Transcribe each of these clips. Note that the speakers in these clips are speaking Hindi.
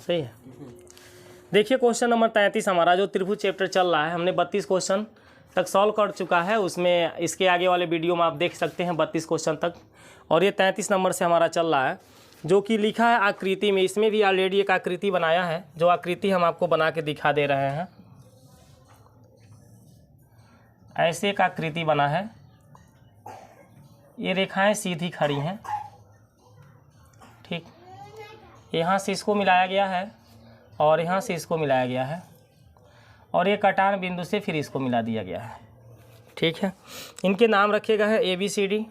सही है। देखिए क्वेश्चन नंबर 33 हमारा जो त्रिभुज चैप्टर चल रहा है, हमने 32 क्वेश्चन तक सॉल्व कर चुका है। उसमें इसके आगे वाले वीडियो में आप देख सकते हैं 32 क्वेश्चन तक, और ये 33 नंबर से हमारा चल रहा है, जो कि लिखा है आकृति में। इसमें भी ऑलरेडी एक आकृति बनाया है, जो आकृति हम आपको बना के दिखा दे रहे हैं। ऐसे एक आकृति बना है, ये रेखाएं सीधी खड़ी हैं, ठीक। यहाँ से इसको मिलाया गया है और यहाँ से इसको मिलाया गया है, और ये कटान बिंदु से फिर इसको मिला दिया गया है, ठीक है। इनके नाम रखे गए हैं ABCD।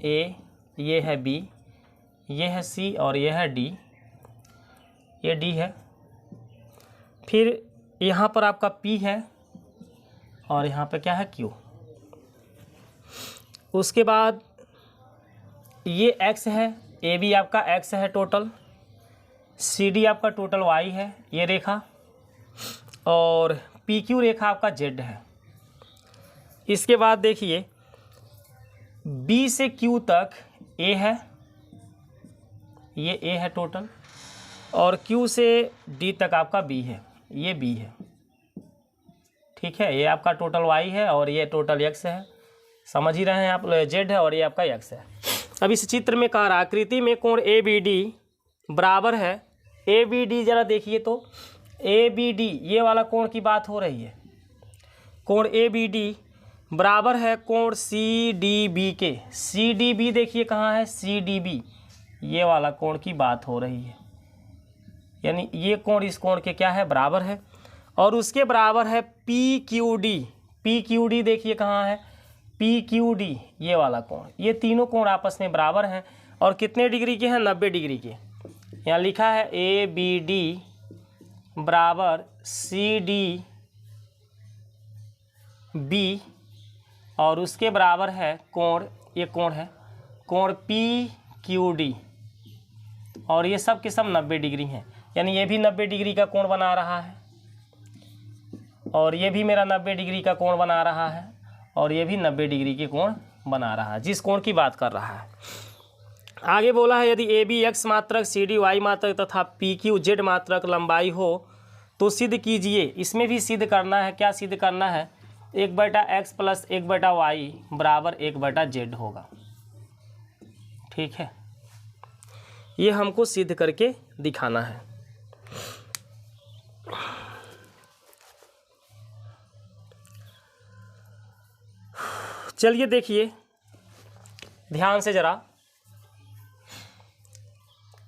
ए, ये है B, ये है C और ये है D, ये D है। फिर यहाँ पर आपका P है और यहाँ पे क्या है Q। उसके बाद ये X है, AB आपका X है टोटल, CD आपका टोटल Y है ये रेखा, और PQ रेखा आपका Z है। इसके बाद देखिए B से Q तक A है, ये A है टोटल, और Q से D तक आपका B है, ये B है, ठीक है। ये आपका टोटल Y है और ये टोटल X है, समझ ही रहे हैं आप, Z है और ये आपका X है। अब इस चित्र में कह रहा आकृति में कोण ABD बराबर है, ABD जरा देखिए तो, ABD ये वाला कोण की बात हो रही है। कोण ABD बराबर है कोण CDB के। CDB देखिए कहाँ है, CDB ये वाला कोण की बात हो रही है, यानी ये कोण इस कोण के क्या है, बराबर है। और उसके बराबर है PQD। PQD देखिए कहाँ है, PQD ये वाला कोण, ये तीनों कोण आपस में बराबर हैं और कितने डिग्री के हैं, 90 डिग्री के। यहाँ लिखा है ABD बराबर CDB, और उसके बराबर है कोण, ये कोण है कोण PQD, और ये सब के सब 90 डिग्री हैं, यानी ये भी 90 डिग्री का कोण बना रहा है, और ये भी मेरा 90 डिग्री का कोण बना रहा है, और ये भी 90 डिग्री के कोण बना रहा है, जिस कोण की बात कर रहा है। आगे बोला है यदि AB X मात्रक, CD Y मात्रक तथा PQ Z मात्रक लंबाई हो तो सिद्ध कीजिए। इसमें भी सिद्ध करना है, क्या सिद्ध करना है, 1/x प्लस 1/y बराबर 1/z होगा, ठीक है। ये हमको सिद्ध करके दिखाना है। चलिए देखिए ध्यान से जरा,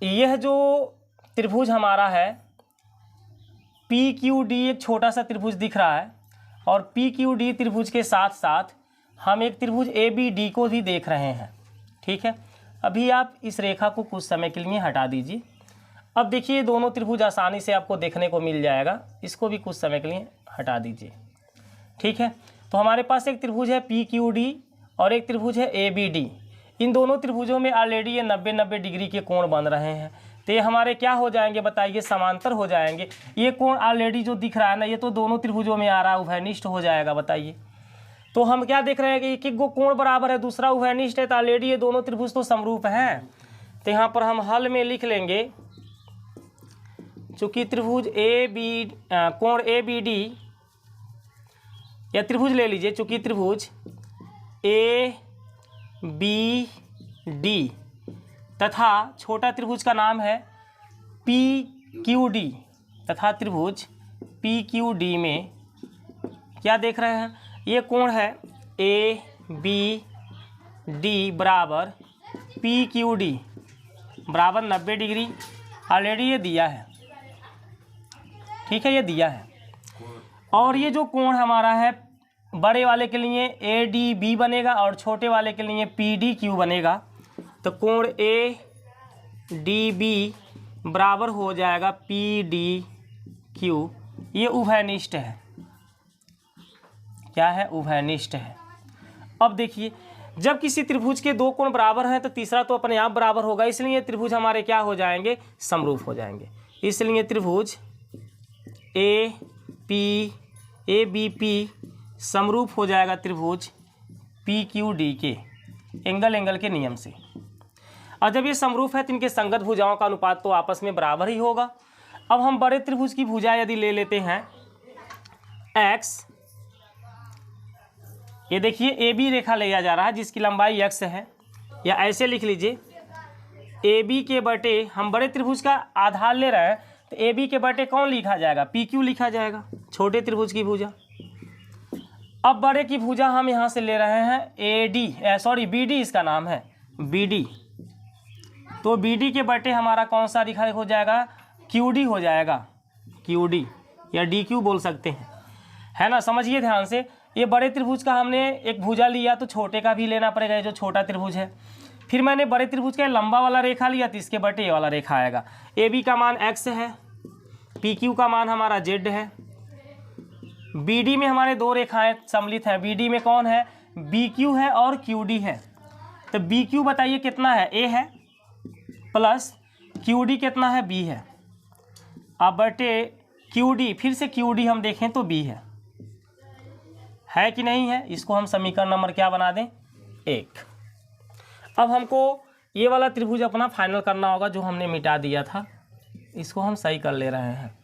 यह जो त्रिभुज हमारा है PQD, एक छोटा सा त्रिभुज दिख रहा है, और PQD त्रिभुज के साथ साथ हम एक त्रिभुज ABD को भी देख रहे हैं, ठीक है। अभी आप इस रेखा को कुछ समय के लिए हटा दीजिए। अब देखिए दोनों त्रिभुज आसानी से आपको देखने को मिल जाएगा, इसको भी कुछ समय के लिए हटा दीजिए, ठीक है। तो हमारे पास एक त्रिभुज है PQD और एक त्रिभुज है ABD। इन दोनों त्रिभुजों में ऑलरेडी ये 90-90 डिग्री के कोण बन रहे हैं, तो ये हमारे क्या हो जाएंगे बताइए, समांतर हो जाएंगे। ये कोण ऑलरेडी जो दिख रहा है ना, ये तो दोनों त्रिभुजों में आ रहा है, उभयनिष्ठ हो जाएगा, बताइए। तो हम क्या देख रहे हैं कि एक गो कोण बराबर है, दूसरा उभयनिष्ठ है, तो ऑलरेडी ये दोनों त्रिभुज तो समरूप हैं। तो यहाँ पर हम हल में लिख लेंगे, चूँकि त्रिभुज कोण ABD, या त्रिभुज ले लीजिए, चूँकि त्रिभुज ABD तथा छोटा त्रिभुज का नाम है PQD, तथा त्रिभुज PQD में क्या देख रहे हैं, ये कोण है ABD बराबर PQD बराबर 90 डिग्री, ऑलरेडी ये दिया है, ठीक है, ये दिया है। और ये जो कोण हमारा है बड़े वाले के लिए ADB बनेगा और छोटे वाले के लिए PDQ बनेगा, तो कोण ADB बराबर हो जाएगा PDQ। ये उभयनिष्ठ है, क्या है, उभयनिष्ठ है। अब देखिए जब किसी त्रिभुज के दो कोण बराबर हैं तो तीसरा तो अपने आप बराबर होगा, इसलिए ये त्रिभुज हमारे क्या हो जाएंगे, समरूप हो जाएंगे। इसलिए त्रिभुज ABP समरूप हो जाएगा त्रिभुज PQD के एंगल के नियम से। और जब ये समरूप है तो इनके संगत भुजाओं का अनुपात तो आपस में बराबर ही होगा। अब हम बड़े त्रिभुज की भुजा यदि ले लेते हैं x, ये देखिए ए बी रेखा लिया जा रहा है जिसकी लंबाई x है, या ऐसे लिख लीजिए ए बी के बटे, हम बड़े त्रिभुज का आधार ले रहे हैं तो ए बी के बटे कौन लिखा जाएगा, पी क्यू लिखा जाएगा, छोटे त्रिभुज की भुजा। अब बड़े की भुजा हम यहाँ से ले रहे हैं A D, sorry B D इसका नाम है, बी डी, तो बी डी के बटे हमारा कौन सा रेखा हो जाएगा, क्यू डी हो जाएगा, क्यू डी या डी क्यू बोल सकते हैं, है ना। समझिए ध्यान से, ये बड़े त्रिभुज का हमने एक भुजा लिया तो छोटे का भी लेना पड़ेगा, जो छोटा त्रिभुज है। फिर मैंने बड़े त्रिभुज का लंबा वाला रेखा लिया तो इसके बटे ये वाला रेखा आएगा। ए बी का मान x है, पी क्यू का मान हमारा z है, बी डी में हमारे दो रेखाएं सम्मिलित हैं, बी डी में कौन है, बी क्यू है और क्यू डी है। तो बी क्यू बताइए कितना है, a है, प्लस क्यू डी कितना है, b है। अब बटे क्यू डी, फिर से क्यू डी हम देखें तो b है कि नहीं है। इसको हम समीकरण नंबर क्या बना दें, 1। अब हमको ये वाला त्रिभुज अपना फाइनल करना होगा जो हमने मिटा दिया था, इसको हम सही कर ले रहे हैं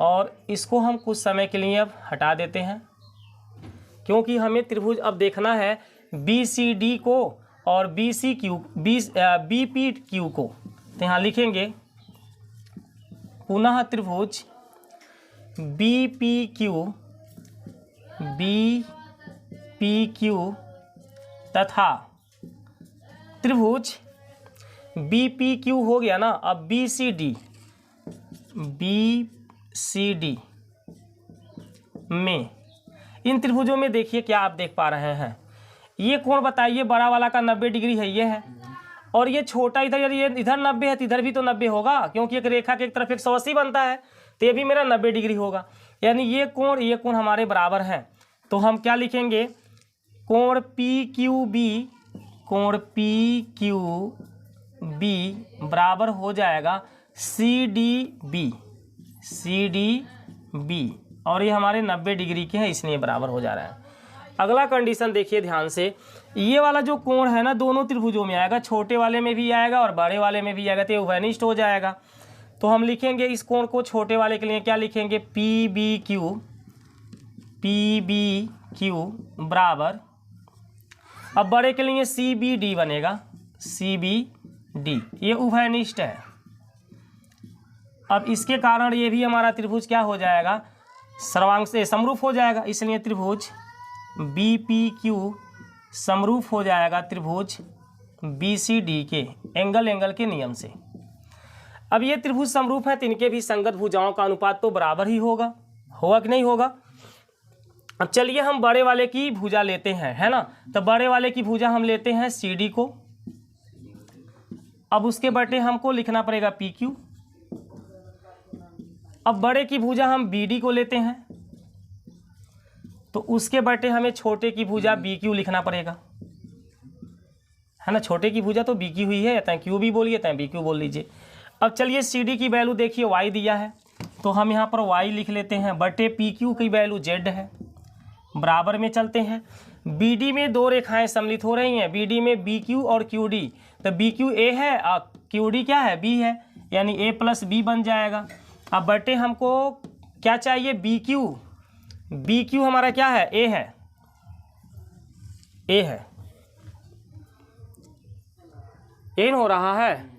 और इसको हम कुछ समय के लिए अब हटा देते हैं, क्योंकि हमें त्रिभुज अब देखना है बी सी डी को और B C Q B P Q को। तो यहाँ लिखेंगे पुनः त्रिभुज बी पी क्यू तथा त्रिभुज बी पी क्यू हो गया ना। अब बी सी डी में, इन त्रिभुजों में देखिए क्या आप देख पा रहे हैं, ये कोण बताइए, बड़ा वाला का 90 डिग्री है, ये है, और ये छोटा इधर, ये इधर 90 है तो इधर भी तो 90 होगा, क्योंकि एक रेखा के एक तरफ 180 बनता है, तो ये भी मेरा 90 डिग्री होगा, यानी ये कोण हमारे बराबर हैं। तो हम क्या लिखेंगे, कोण पी क्यू बी बराबर हो जाएगा सी डी बी, और ये हमारे 90 डिग्री के हैं, इसलिए बराबर हो जा रहा है। अगला कंडीशन देखिए ध्यान से, ये वाला जो कोण है ना दोनों त्रिभुजों में आएगा, छोटे वाले में भी आएगा और बड़े वाले में भी आएगा, तो ये उभयनिष्ठ हो जाएगा। तो हम लिखेंगे इस कोण को, छोटे वाले के लिए क्या लिखेंगे, पी बी क्यू बराबर, अब बड़े के लिए सी बी डी बनेगा, सी बी डी, ये उभयनिष्ठ है। अब इसके कारण ये भी हमारा त्रिभुज क्या हो जाएगा, सर्वांग से समरूप हो जाएगा, इसलिए त्रिभुज बी पी क्यू समरूप हो जाएगा त्रिभुज बी सी डी के एंगल के नियम से। अब ये त्रिभुज समरूप है तो इनके भी संगत भुजाओं का अनुपात तो बराबर ही होगा कि नहीं होगा। अब चलिए हम बड़े वाले की भुजा लेते हैं, है ना। तो बड़े वाले की भुजा हम लेते हैं सी डी को, अब उसके बटे हमको लिखना पड़ेगा पी क्यू। अब बड़े की भुजा हम बी डी को लेते हैं तो उसके बटे हमें छोटे की भुजा बी क्यू लिखना पड़ेगा, है ना। छोटे की भुजा तो बी क्यू हुई है, तय क्यू भी बोलिए तय बी क्यू बोल लीजिए। अब चलिए सी डी की वैल्यू देखिए, वाई दिया है तो हम यहाँ पर वाई लिख लेते हैं, बटे पी क्यू की वैल्यू जेड है, बराबर में चलते हैं। बी डी में दो रेखाएं सम्मिलित हो रही हैं, बी डी में बी क्यू और क्यू डी, तो बी क्यू ए है और क्यू डी क्या है, बी है, यानी ए प्लस बी बन जाएगा। अब बटे हमको क्या चाहिए, बी क्यू हमारा क्या है, ए है, एन हो रहा है।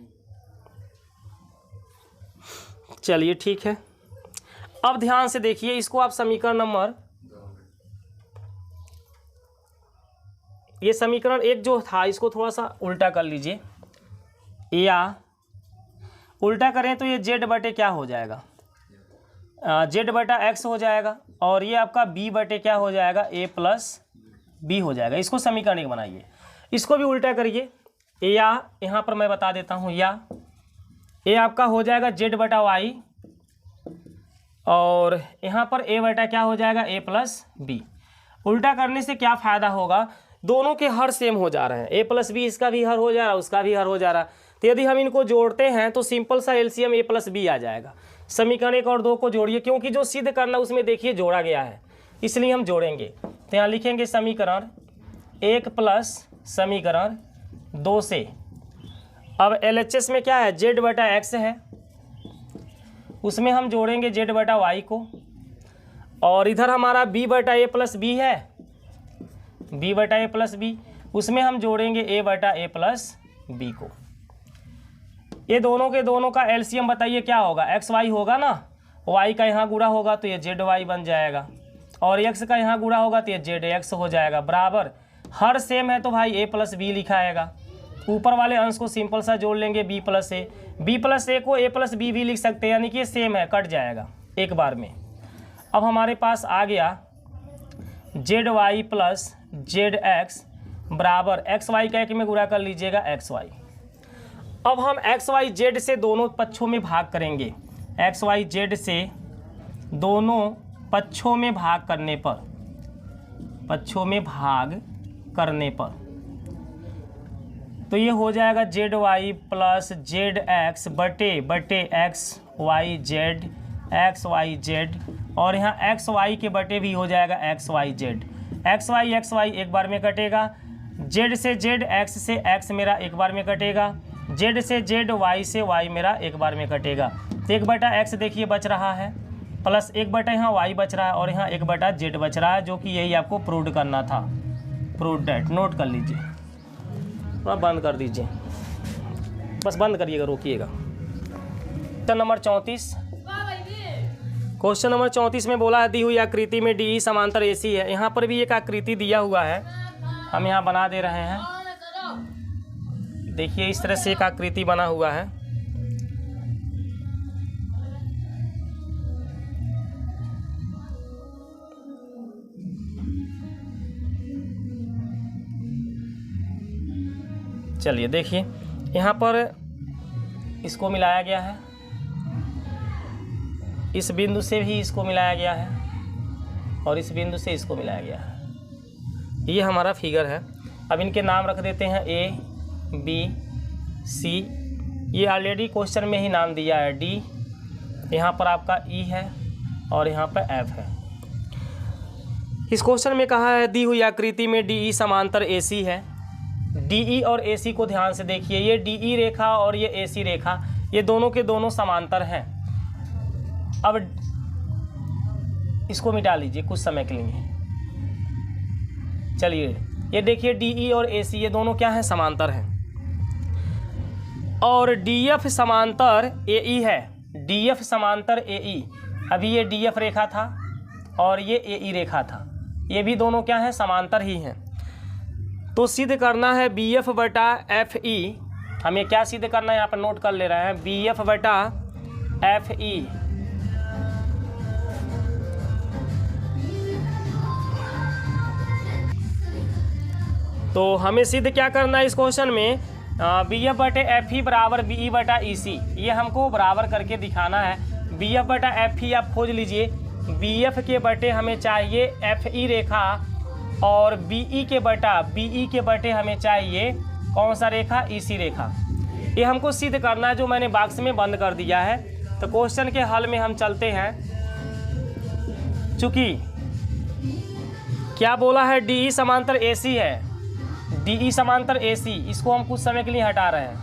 चलिए ठीक है, अब ध्यान से देखिए इसको, आप समीकरण नंबर, ये समीकरण 1 जो था इसको थोड़ा सा उल्टा कर लीजिए, या उल्टा करें तो ये जेड बटे क्या हो जाएगा, जेड बटा एक्स हो जाएगा, और ये आपका बी बटे क्या हो जाएगा, ए प्लस बी हो जाएगा। इसको समीकरण 1 बनाइए, इसको भी उल्टा करिए, या यहाँ पर मैं बता देता हूँ, या ए आपका हो जाएगा जेड बटा वाई, और यहाँ पर ए बटा क्या हो जाएगा, ए प्लस बी। उल्टा करने से क्या फ़ायदा होगा, दोनों के हर सेम हो जा रहे हैं, ए प्लस बी इसका भी हर हो जा रहा है, उसका भी हर हो जा रहा है, तो यदि हम इनको जोड़ते हैं तो सिंपल सा एलसीएम ए प्लस बी आ जाएगा। समीकरण 1 और 2 को जोड़िए, क्योंकि जो सिद्ध करना उसमें देखिए जोड़ा गया है, इसलिए हम जोड़ेंगे। तो यहाँ लिखेंगे समीकरण 1 प्लस समीकरण 2 से, अब एलएचएस में क्या है, जेड बटा एक्स है, उसमें हम जोड़ेंगे जेड बटा वाई को, और इधर हमारा बी बटा ए प्लस बी है, बी बटा ए प्लस बी, उसमें हम जोड़ेंगे ए बटा ए प्लस बी को। ये दोनों के दोनों का एलसीएम बताइए क्या होगा, एक्स वाई होगा ना, वाई का यहाँ गुणा होगा तो ये जेड वाई बन जाएगा, और एक्स का यहाँ गुणा होगा तो ये जेड एक्स हो जाएगा, बराबर हर सेम है तो भाई ए प्लस बी लिखा आएगा। ऊपर वाले अंश को सिंपल सा जोड़ लेंगे बी प्लस ए, बी प्लस ए को ए प्लस बी भी लिख सकते हैं, यानी कि ये सेम है, कट जाएगा एक बार में। अब हमारे पास आ गया Z Y plus Z X बराबर एक्स वाई का एक में गुणा कर लीजिएगा एक्स वाई। अब हम एक्स वाई जेड से दोनों पक्षों में भाग करेंगे, एक्स वाई जेड से दोनों पक्षों में भाग करने पर, पक्षों में भाग करने पर तो ये हो जाएगा Z Y plus Z X बटे X Y Z, X Y Z, और यहाँ एक्स वाई के बटे भी हो जाएगा X Y Z. X Y एक बार में कटेगा, जेड से जेड एक्स से एक्स मेरा एक बार में कटेगा, जेड से जेड वाई से वाई मेरा एक बार में कटेगा। तो एक बटा एक्स देखिए बच रहा है, प्लस एक बटा यहाँ वाई बच रहा है, और यहाँ एक बटा जेड बच रहा है, जो कि यही आपको प्रूव करना था। प्रूव डेट नोट कर लीजिए, थोड़ा बंद कर दीजिए, बस बंद करिएगा, रोकिएगा। क्वेश्चन नंबर 34, क्वेश्चन नंबर 34 में बोला है दी हुई आकृति में डी समांतर एसी है। यहाँ पर भी एक आकृति दिया हुआ है, हम यहाँ बना दे रहे हैं। देखिए इस तरह से एक आकृति बना हुआ है, चलिए देखिए यहाँ पर इसको मिलाया गया है, इस बिंदु से भी इसको मिलाया गया है, और इस बिंदु से इसको मिलाया गया है। ये हमारा फिगर है। अब इनके नाम रख देते हैं ए बी सी, ये ऑलरेडी क्वेश्चन में ही नाम दिया है, डी, यहाँ पर आपका ई है, और यहाँ पर एफ है। इस क्वेश्चन में कहा है दी हुई आकृति में डी ई समांतर ए सी है। डी ई और ए सी को ध्यान से देखिए, ये डी ई रेखा और ये ए सी रेखा, ये दोनों के दोनों समांतर हैं। अब इसको मिटा लीजिए कुछ समय के लिए। चलिए ये देखिए डी ई और ए सी ये दोनों क्या हैं, समांतर हैं, और डी एफ समांतर ए ई है, डी एफ समांतर ए ई। अभी ये डी एफ रेखा था और ये ए ई रेखा था, ये भी दोनों क्या हैं, समांतर ही हैं। तो सिद्ध करना है बी एफ बटा एफ ई, हमें क्या सिद्ध करना है यहाँ पर नोट कर ले रहे हैं, बी एफ बटा एफ ई तो हमें सिद्ध क्या करना है इस क्वेश्चन में, बी एफ बटे एफ ई बराबर बी ई बटा ई सी, ये हमको बराबर करके दिखाना है। बी एफ बटा एफ ई आप खोज लीजिए, बी एफ के बटे हमें चाहिए एफ ई रेखा, और बी ई के बटे हमें चाहिए कौन सा रेखा, ई सी रेखा। ये हमको सिद्ध करना है, जो मैंने बॉक्स में बंद कर दिया है। तो क्वेश्चन के हल में हम चलते हैं। चूँकि क्या बोला है, डी ई समांतर ए सी है, डी ई समांतर ए सी, इसको हम कुछ समय के लिए हटा रहे हैं,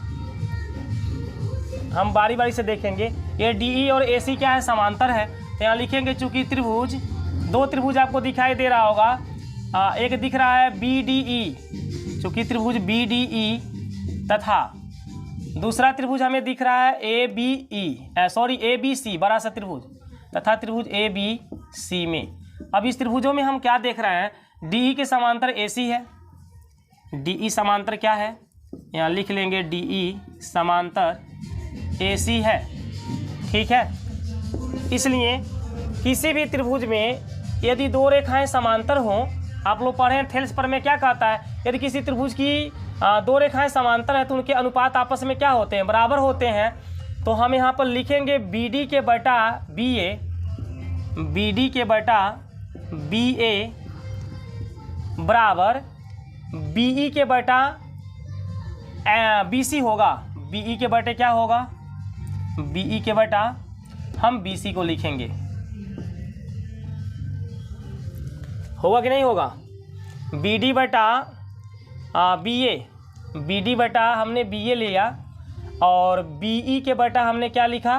हम बारी बारी से देखेंगे। ये डी ई और ए सी क्या है, समांतर है, तो यहाँ लिखेंगे चूँकि त्रिभुज, दो त्रिभुज आपको दिखाई दे रहा होगा, एक दिख रहा है बी डी ई, चूँकि त्रिभुज बी डी ई, तथा दूसरा त्रिभुज हमें दिख रहा है A B E, sorry A B C, बड़ा सा त्रिभुज, तथा त्रिभुज ए बी सी में। अब इस त्रिभुजों में हम क्या देख रहे हैं, डी ई के समांतर ए सी है, डी ई समांतर क्या है, यहाँ लिख लेंगे डी ई समांतर ए सी है, ठीक है। इसलिए किसी भी त्रिभुज में यदि दो रेखाएं समांतर हों, आप लोग पढ़े हैं थेल्स पर में क्या कहता है, यदि किसी त्रिभुज की दो रेखाएं समांतर हैं तो उनके अनुपात आपस में क्या होते हैं, बराबर होते हैं। तो हम यहाँ पर लिखेंगे बी डी के बटा बी ए, बी डी के बटा बी ए बराबर बी ई के बटा बी सी होगा, बी ई के बटे क्या होगा, बी ई के बटा हम बी सी को लिखेंगे, होगा कि नहीं होगा, बी डी बटा बी ए, बी डी बटा हमने बी ए लिया, और बी ई के बटा हमने क्या लिखा,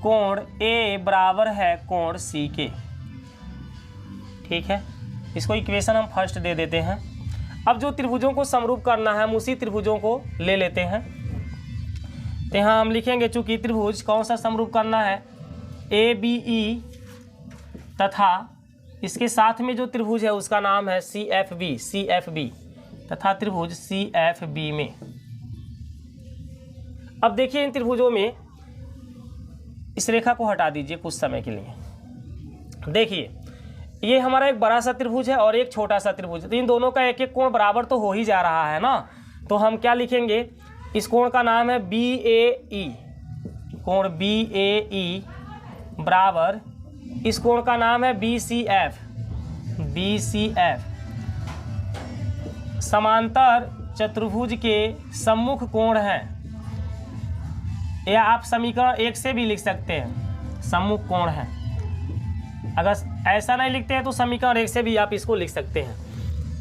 कोण ए बराबर है कोण सी के। ठीक है, इसको इक्वेशन हम फर्स्ट दे देते हैं। अब जो त्रिभुजों को समरूप करना है हम उसी त्रिभुजों को ले लेते हैं। तो यहाँ हम लिखेंगे चूंकि त्रिभुज कौन सा समरूप करना है, ए बी ई, तथा इसके साथ में जो त्रिभुज है उसका नाम है सी एफ बी तथा त्रिभुज सी एफ बी में। अब देखिए इन त्रिभुजों में इस रेखा को हटा दीजिए कुछ समय के लिए। देखिए ये हमारा एक बड़ा सा त्रिभुज है और एक छोटा सा त्रिभुज, तो इन दोनों का एक एक कोण बराबर तो हो ही जा रहा है ना। तो हम क्या लिखेंगे, इस कोण का नाम है बी ए ई, कोण बी ए ई बराबर इस कोण का नाम है बी सी एफ। समांतर चतुर्भुज के सम्मुख कोण हैं, या आप समीकरण 1 से भी लिख सकते हैं, सम्मुख कोण है। अगर ऐसा नहीं लिखते हैं तो समीकरण 1 से भी आप इसको लिख सकते हैं।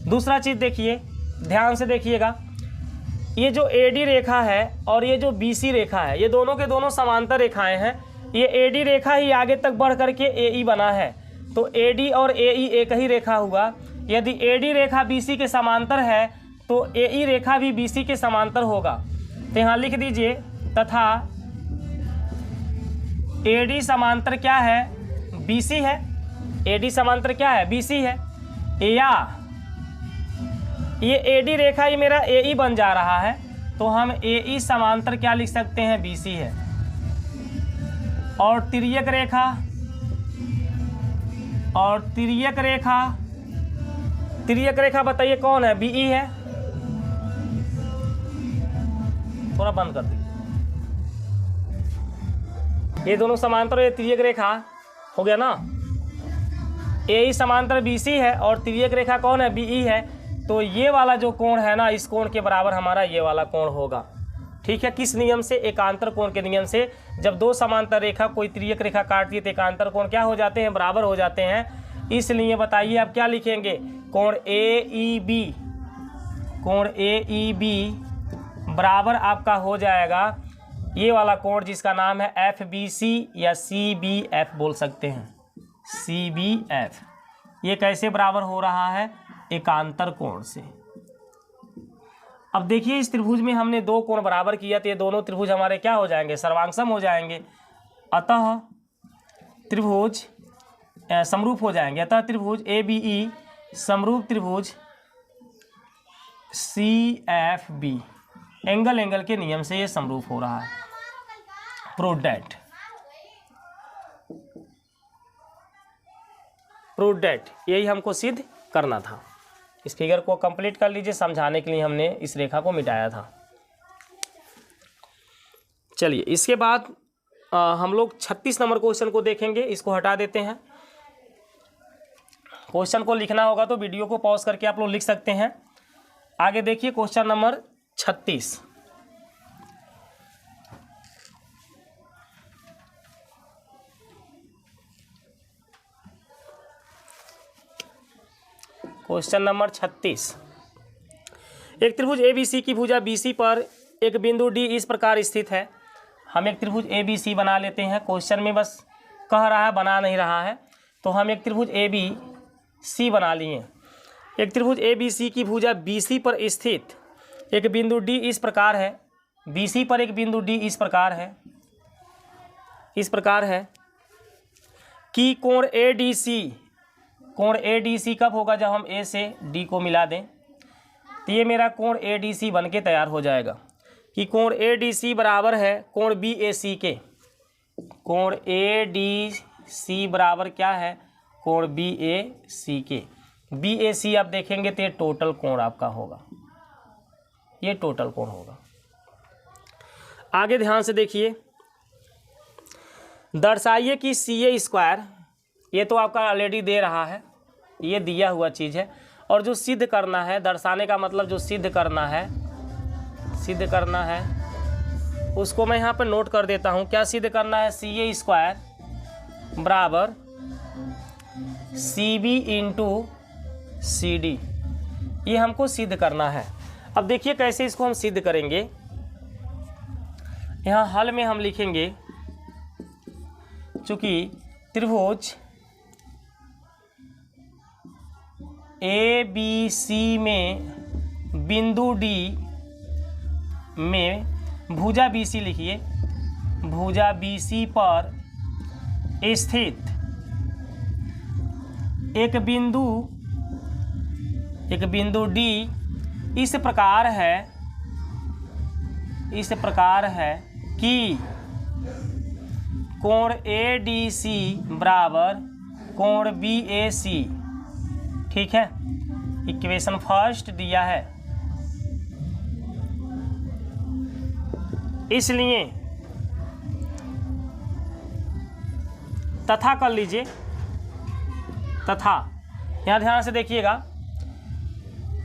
दूसरा चीज़ देखिए, ध्यान से देखिएगा, ये जो AD रेखा है और ये जो BC रेखा है, ये दोनों के दोनों समांतर रेखाएं हैं। ये AD रेखा ही आगे तक बढ़ करके AE बना है, तो AD और AE एक ही रेखा हुआ। यदि AD रेखा BC के समांतर है तो AE रेखा भी BC के समांतर होगा। तो यहाँ लिख दीजिए, तथा AD समांतर क्या है, BC है। AD समांतर क्या है, BC है। या ये AD रेखा ही मेरा AE बन जा रहा है, तो हम AE समांतर क्या लिख सकते हैं, BC है। और तिर्यक रेखा बताइए कौन है, BE है। थोड़ा बंद कर दीजिए, ये दोनों समांतर, ये तिर्यक रेखा हो गया ना। AE समांतर BC है और तिर्यक रेखा कौन है, BE है। तो ये वाला जो कोण है ना, इस कोण के बराबर हमारा ये वाला कोण होगा। ठीक है, किस नियम से, एकांतर कोण के नियम से। जब दो समांतर रेखा कोई तिर्यक रेखा काटती है तो एकांतर कोण क्या हो जाते हैं, बराबर हो जाते हैं। इसलिए बताइए आप क्या लिखेंगे, कोण AEB बराबर आपका हो जाएगा ये वाला कोण जिसका नाम है FBC या CBF बोल सकते हैं, CBF। ये कैसे बराबर हो रहा है, एकांतर कोण से। अब देखिए इस त्रिभुज में हमने दो कोण बराबर किया तो ये दोनों त्रिभुज हमारे क्या हो जाएंगे, सर्वांगसम हो जाएंगे। अतः त्रिभुज समरूप हो जाएंगे। अतः त्रिभुज ABE समरूप त्रिभुज CFB एंगल के नियम से ये समरूप हो रहा है। प्रूव दैट यही हमको सिद्ध करना था। इस फिगर को कंप्लीट कर लीजिए, समझाने के लिए हमने इस रेखा को मिटाया था। चलिए इसके बाद हम लोग 36 नंबर क्वेश्चन को देखेंगे। इसको हटा देते हैं। क्वेश्चन को लिखना होगा तो वीडियो को पॉज करके आप लोग लिख सकते हैं। आगे देखिए क्वेश्चन नंबर 36। Question number 36। एक त्रिभुज ABC की भुजा BC पर एक बिंदु D इस प्रकार स्थित है। हम एक त्रिभुज ABC बना लेते हैं। क्वेश्चन में बस कह रहा है, बना नहीं रहा है, तो हम एक त्रिभुज ABC बना लिए। एक त्रिभुज ABC की भुजा BC पर स्थित एक बिंदु D इस प्रकार है। BC पर एक बिंदु D इस प्रकार है कि कोण ADC कब होगा, जब हम A से D को मिला दें। तो ये मेरा कोण ADC बन के तैयार हो जाएगा कि कोण ADC बराबर है कोण BAC के। कोण ADC बराबर क्या है, कोण BAC के। BAC आप देखेंगे तो ये टोटल कोण आपका होगा, ये टोटल कोण होगा। आगे ध्यान से देखिए, दर्शाइए कि CA स्क्वायर, ये तो आपका ऑलरेडी दे रहा है, ये दिया हुआ चीज़ है। और जो सिद्ध करना है, दर्शाने का मतलब जो सिद्ध करना है उसको मैं यहाँ पर नोट कर देता हूँ। क्या सिद्ध करना है, CA स्क्वायर बराबर CB इंटू CD, ये हमको सिद्ध करना है। अब देखिए कैसे इसको हम सिद्ध करेंगे। यहाँ हल में हम लिखेंगे चूंकि त्रिभुज ABC में बिंदु D में भुजा BC लिखिए, भुजा BC पर स्थित एक बिंदु D इस प्रकार है कि कोण ADC बराबर कोण BAC। ठीक है, इक्वेशन फर्स्ट दिया है, इसलिए तथा कर लीजिए। तथा यहाँ ध्यान से देखिएगा,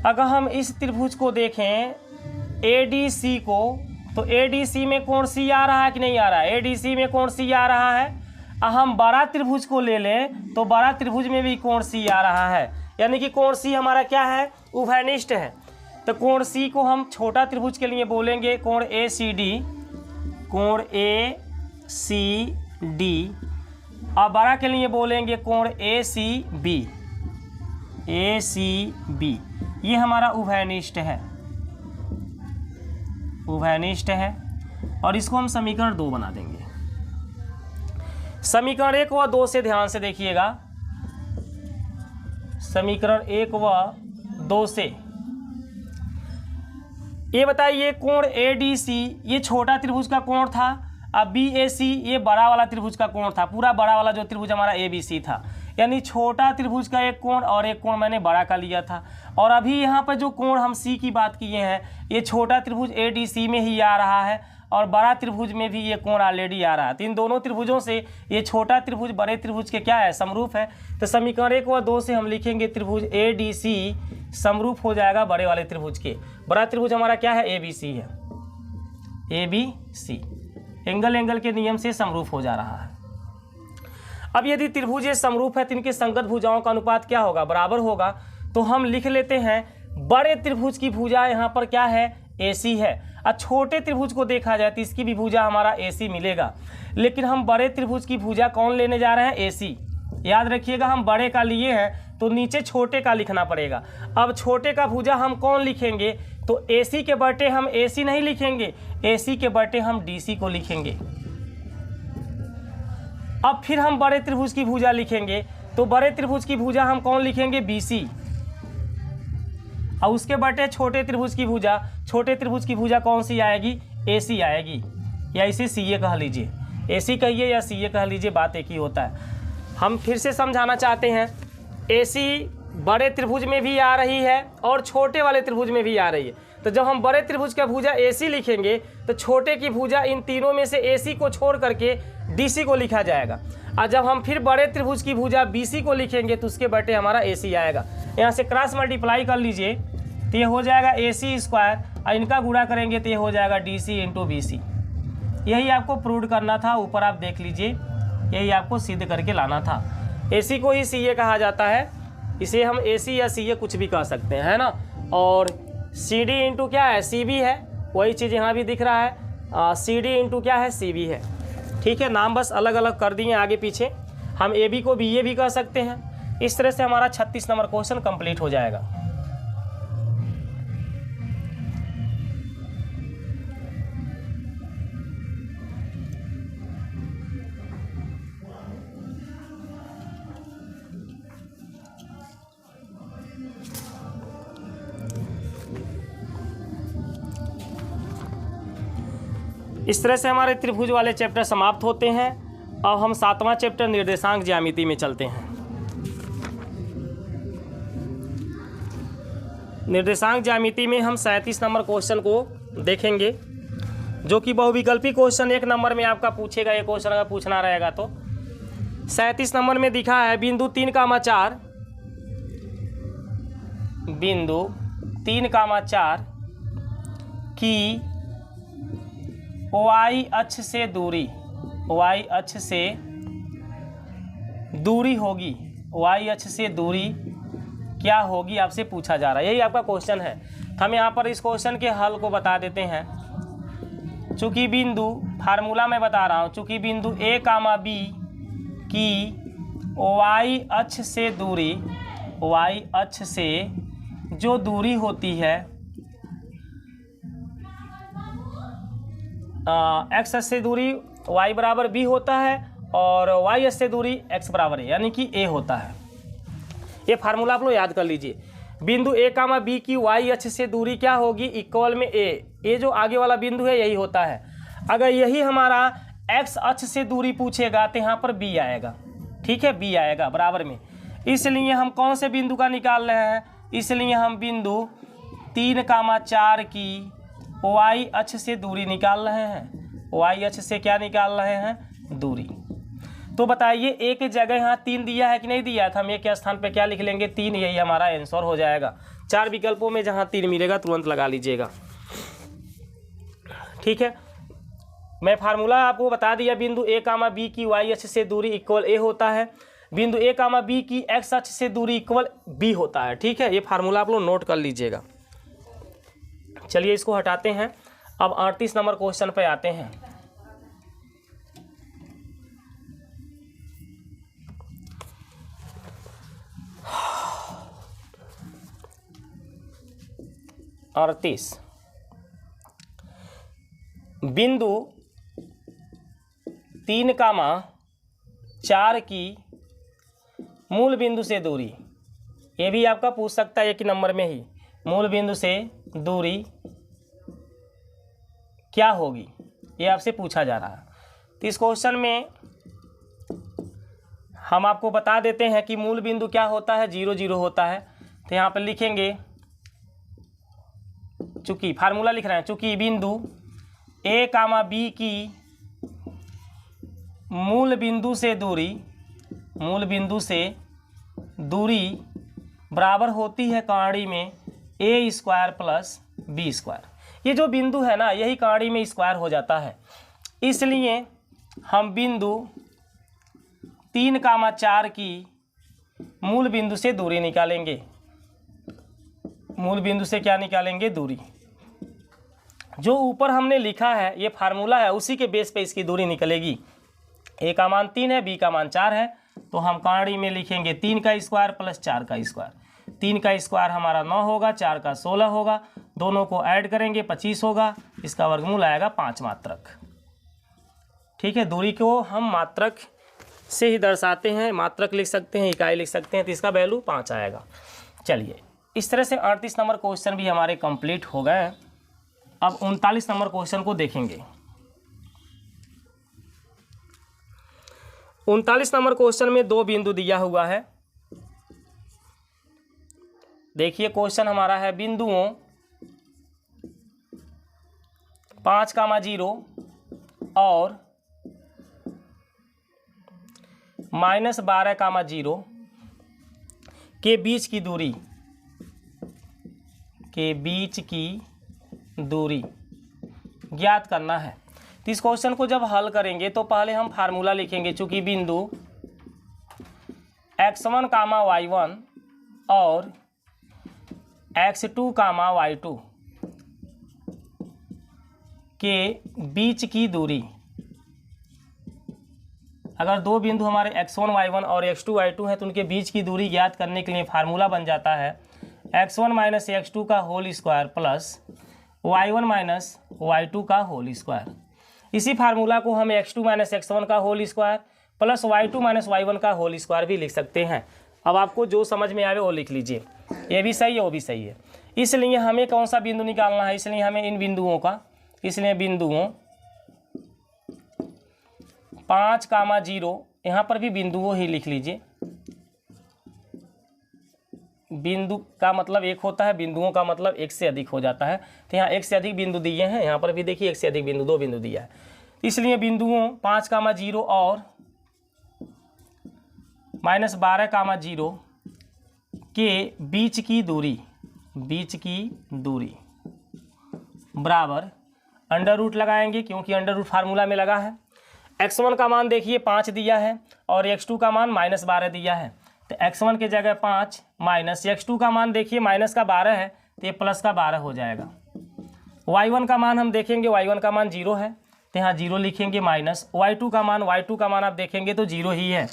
अगर हम इस त्रिभुज को देखें ADC को, तो ADC में कोण C आ रहा है कि नहीं आ रहा है? ADC में कोण C आ रहा है। हम बड़ा त्रिभुज को ले लें तो बड़ा त्रिभुज में भी कोण C आ रहा है, यानी कि कोण C हमारा क्या है? उभयनिष्ठ है। तो कोण C को हम छोटा त्रिभुज के लिए बोलेंगे कोण ACD, कोण ACD, और बड़ा के लिए बोलेंगे कोण ACB। ये हमारा उभयनिष्ठ है, और इसको हम समीकरण 2 बना देंगे। समीकरण 1 व 2 से ध्यान से देखिएगा, समीकरण 1 व 2 से ये बताइए, कोण ADC ये छोटा त्रिभुज का कोण था, अब BAC ये बड़ा वाला त्रिभुज का कोण था, पूरा बड़ा वाला जो त्रिभुज हमारा ABC था, यानी छोटा त्रिभुज का एक कोण और एक कोण मैंने बड़ा का लिया था। और अभी यहाँ पर जो कोण हम C की बात किए हैं, ये छोटा त्रिभुज ADC में ही आ रहा है और बड़ा त्रिभुज में भी ये कोण ऑलरेडी आ रहा है। तो इन दोनों त्रिभुजों से ये छोटा त्रिभुज बड़े त्रिभुज के क्या है? समरूप है। तो समीकरण 1 व 2 से हम लिखेंगे त्रिभुज ADC समरूप हो जाएगा बड़े वाले त्रिभुज के। बड़ा त्रिभुज हमारा क्या है? ABC है, ABC एंगल के नियम से समरूप हो जा रहा है। अब यदि त्रिभुज समरूप है तो इनके संगत भुजाओं का अनुपात क्या होगा? बराबर होगा। तो हम लिख लेते हैं बड़े त्रिभुज की भुजा यहाँ पर क्या है? AC है। और छोटे त्रिभुज को देखा जाए तो इसकी भी भुजा हमारा AC मिलेगा, लेकिन हम बड़े त्रिभुज की भुजा कौन लेने जा रहे हैं? AC। याद रखिएगा, हम बड़े का लिए हैं तो नीचे छोटे का लिखना पड़ेगा। अब छोटे का भुजा हम कौन लिखेंगे? तो AC के बटे हम AC नहीं लिखेंगे, AC के बटे हम DC को लिखेंगे। अब फिर हम बड़े त्रिभुज की भुजा लिखेंगे, तो बड़े त्रिभुज की भुजा हम कौन लिखेंगे? BC, और उसके बटे छोटे त्रिभुज की भुजा, छोटे त्रिभुज की भुजा कौन सी आएगी? AC आएगी, या इसे CA कह लीजिए, AC कहिए या CA कह लीजिए, बात एक ही होता है। हम फिर से समझाना चाहते हैं, AC बड़े त्रिभुज में भी आ रही है और छोटे वाले त्रिभुज में भी आ रही है। तो जब हम बड़े त्रिभुज का भुजा AC लिखेंगे तो छोटे की भुजा इन तीनों में से AC को छोड़ करके DC को लिखा जाएगा, और जब हम फिर बड़े त्रिभुज की भुजा BC को लिखेंगे तो उसके बटे हमारा AC आएगा। यहाँ से क्रॉस मल्टीप्लाई कर लीजिए तो ये हो जाएगा AC स्क्वायर, और इनका गुणा करेंगे तो ये हो जाएगा DC इंटू BC। यही आपको प्रूव करना था, ऊपर आप देख लीजिए, यही आपको सिद्ध करके लाना था। AC को ही CA कहा जाता है, इसे हम AC या CA कुछ भी कह सकते हैं, है ना। और CD इंटू क्या है? CB है, वही चीज़ यहाँ भी दिख रहा है, CD इंटू क्या है? CB है। ठीक है, नाम बस अलग अलग कर दिए आगे पीछे। हम AB को BA भी कह सकते हैं। इस तरह से हमारा 36 नंबर क्वेश्चन कंप्लीट हो जाएगा। इस तरह से हमारे त्रिभुज वाले चैप्टर समाप्त होते हैं। अब हम 7वां चैप्टर निर्देशांक ज्यामिति में चलते हैं। निर्देशांक ज्यामिति में हम 37 नंबर क्वेश्चन को देखेंगे, जो कि बहुविकल्पी क्वेश्चन 1 नंबर में आपका पूछेगा। ये क्वेश्चन अगर पूछना रहेगा तो 37 नंबर में दिखा है बिंदु 3,4 की y अक्ष से दूरी होगी, y अक्ष से दूरी क्या होगी आपसे पूछा जा रहा है। यही आपका क्वेश्चन है। हम यहाँ पर इस क्वेश्चन के हल को बता देते हैं। चूँकि बिंदु, फार्मूला मैं बता रहा हूँ, चूँकि बिंदु A, B कि वाई अक्ष से दूरी, वाई अक्ष से जो दूरी होती है एक्स अक्ष से दूरी y बराबर b होता है और y अक्ष से दूरी x बराबर है, यानी कि a होता है। ये फार्मूला आप लोग याद कर लीजिए। बिंदु a कामा b की y अक्ष से दूरी क्या होगी, इक्वल में a जो आगे वाला बिंदु है यही होता है। अगर यही हमारा x अक्ष से दूरी पूछेगा तो यहाँ पर b आएगा, ठीक है, b आएगा बराबर में। इसलिए हम कौन से बिंदु का निकाल रहे हैं, इसलिए हम बिंदु 3,4 की y अक्ष से दूरी निकाल रहे हैं। y अक्ष से क्या निकाल रहे हैं, दूरी। तो बताइए एक जगह यहाँ 3 दिया है कि नहीं दिया था, हम एक के स्थान पे क्या लिख लेंगे, 3, यही हमारा आंसर हो जाएगा। 4 विकल्पों में जहाँ 3 मिलेगा तुरंत लगा लीजिएगा, ठीक है। मैं फार्मूला आपको बता दिया, बिंदु a कामा b की y अक्ष से दूरी इक्वल a होता है, बिंदु a कामा b की x अक्ष से दूरी इक्वल b होता है, ठीक है। ये फार्मूला आप लोग नोट कर लीजिएगा। चलिए इसको हटाते हैं। अब 38 नंबर क्वेश्चन पे आते हैं। बिंदु 3,4 की मूल बिंदु से दूरी, ये भी आपका पूछ सकता है एक ही नंबर में ही, मूल बिंदु से दूरी क्या होगी, ये आपसे पूछा जा रहा है। तो इस क्वेश्चन में हम आपको बता देते हैं कि मूल बिंदु क्या होता है, 0 0 होता है। तो यहाँ पर लिखेंगे, चूंकि फार्मूला लिख रहे हैं, चूंकि बिंदु a कामा b की मूल बिंदु से दूरी बराबर होती है कहाड़ी में a square plus b square. ये जो बिंदु है ना, यही कहाड़ी में स्क्वायर हो जाता है। इसलिए हम बिंदु 3,4 की मूल बिंदु से दूरी निकालेंगे। मूल बिंदु से क्या निकालेंगे, दूरी। जो ऊपर हमने लिखा है ये फार्मूला है, उसी के बेस पे इसकी दूरी निकलेगी। a का मान 3 है, b का मान 4 है, तो हम कहाड़ी में लिखेंगे 3 का स्क्वायर प्लस 4 का स्क्वायर। 3 का स्क्वायर हमारा 9 होगा, 4 का 16 होगा, दोनों को ऐड करेंगे 25 होगा, इसका वर्गमूल आएगा 5 मात्रक, ठीक है। दूरी को हम मात्रक से ही दर्शाते हैं, मात्रक लिख सकते हैं, इकाई लिख सकते हैं, तो इसका वैल्यू 5 आएगा। चलिए इस तरह से 38 नंबर क्वेश्चन भी हमारे कंप्लीट हो गए। अब 39 नंबर क्वेश्चन को देखेंगे। 39 नंबर क्वेश्चन में 2 बिंदु दिया हुआ है। देखिए क्वेश्चन हमारा है, बिंदुओं 5,0 और -12,0 के बीच की दूरी ज्ञात करना है। तो इस क्वेश्चन को जब हल करेंगे तो पहले हम फार्मूला लिखेंगे, चूंकि बिंदु x1, y1 और x2, y2 के बीच की दूरी, अगर 2 बिंदु हमारे x1, y1 और x2, y2 हैं तो उनके बीच की दूरी ज्ञात करने के लिए फार्मूला बन जाता है x1 माइनस x2 का whole square plus y1 minus y2 का होल स्क्वायर। इसी फार्मूला को हम x2 माइनस x1 का whole square plus y2 minus y1 का होल स्क्वायर भी लिख सकते हैं। अब आपको जो समझ में आवे वो लिख लीजिए, ये भी सही है वो भी सही है। इसलिए हमें कौन सा बिंदु निकालना है, इसलिए हमें इन बिंदुओं का, इसलिए बिंदुओं 5,0, यहाँ पर भी बिंदुओं ही लिख लीजिए। बिंदु का मतलब एक होता है, बिंदुओं का मतलब एक से अधिक हो जाता है। तो यहाँ एक से अधिक बिंदु दिए हैं, यहाँ पर भी देखिए एक से अधिक बिंदु, 2 बिंदु दिया है। इसलिए बिंदुओं 5,0 और -12,0 के बीच की दूरी बराबर अंडर रूट लगाएंगे, क्योंकि अंडर रूट फार्मूला में लगा है। x1 का मान देखिए 5 दिया है और x2 का मान -12 दिया है, तो x1 के जगह 5 माइनस x2 का मान देखिए माइनस का 12 है, तो ये प्लस का 12 हो जाएगा। y1 का मान हम देखेंगे, y1 का मान 0 है, तो यहाँ 0 लिखेंगे माइनस y2 का मान, y2 का मान आप देखेंगे तो 0 ही है,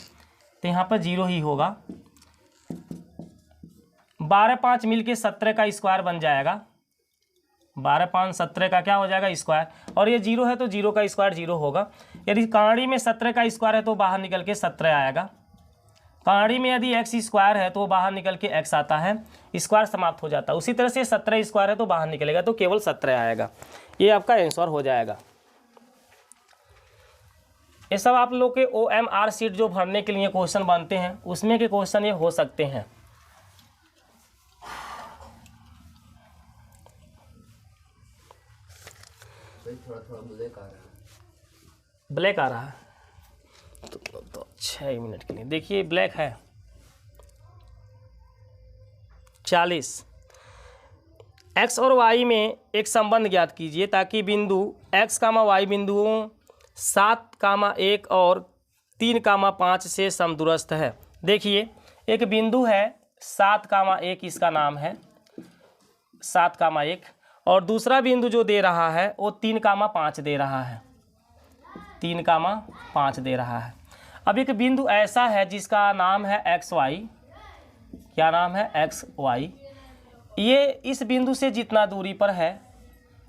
तो यहाँ पर 0 ही होगा। 12 5 मिल के 17 का स्क्वायर बन जाएगा, 12 5 17 का क्या हो जाएगा स्क्वायर, और ये 0 है तो 0 का स्क्वायर 0 होगा। यदि काड़ी में 17 का स्क्वायर है तो बाहर निकल के 17 आएगा। काड़ी में यदि x स्क्वायर है तो बाहर निकल के x आता है, स्क्वायर समाप्त हो जाता है। उसी तरह से 17 स्क्वायर है तो बाहर निकलेगा तो केवल 17 आएगा। ये आपका आंसर हो जाएगा। ये सब आप लोग के OMR शीट जो भरने के लिए क्वेश्चन बनते हैं उसमें के क्वेश्चन ये हो सकते हैं। थोड़ा ब्लैक आ रहा है तो 6 मिनट के लिए देखिए, ब्लैक है 40। x और y में एक संबंध ज्ञात कीजिए ताकि बिंदु x, y बिंदुओं 7, 1 और 3, 5 से समदूरस्थ है। देखिए एक बिंदु है 7, 1 इसका नाम है 7, 1, और दूसरा बिंदु जो दे रहा है वो 3, 5 दे रहा है, 3, 5 दे रहा है। अब एक बिंदु ऐसा है जिसका नाम है XY, क्या नाम है XY। ये इस बिंदु से जितना दूरी पर है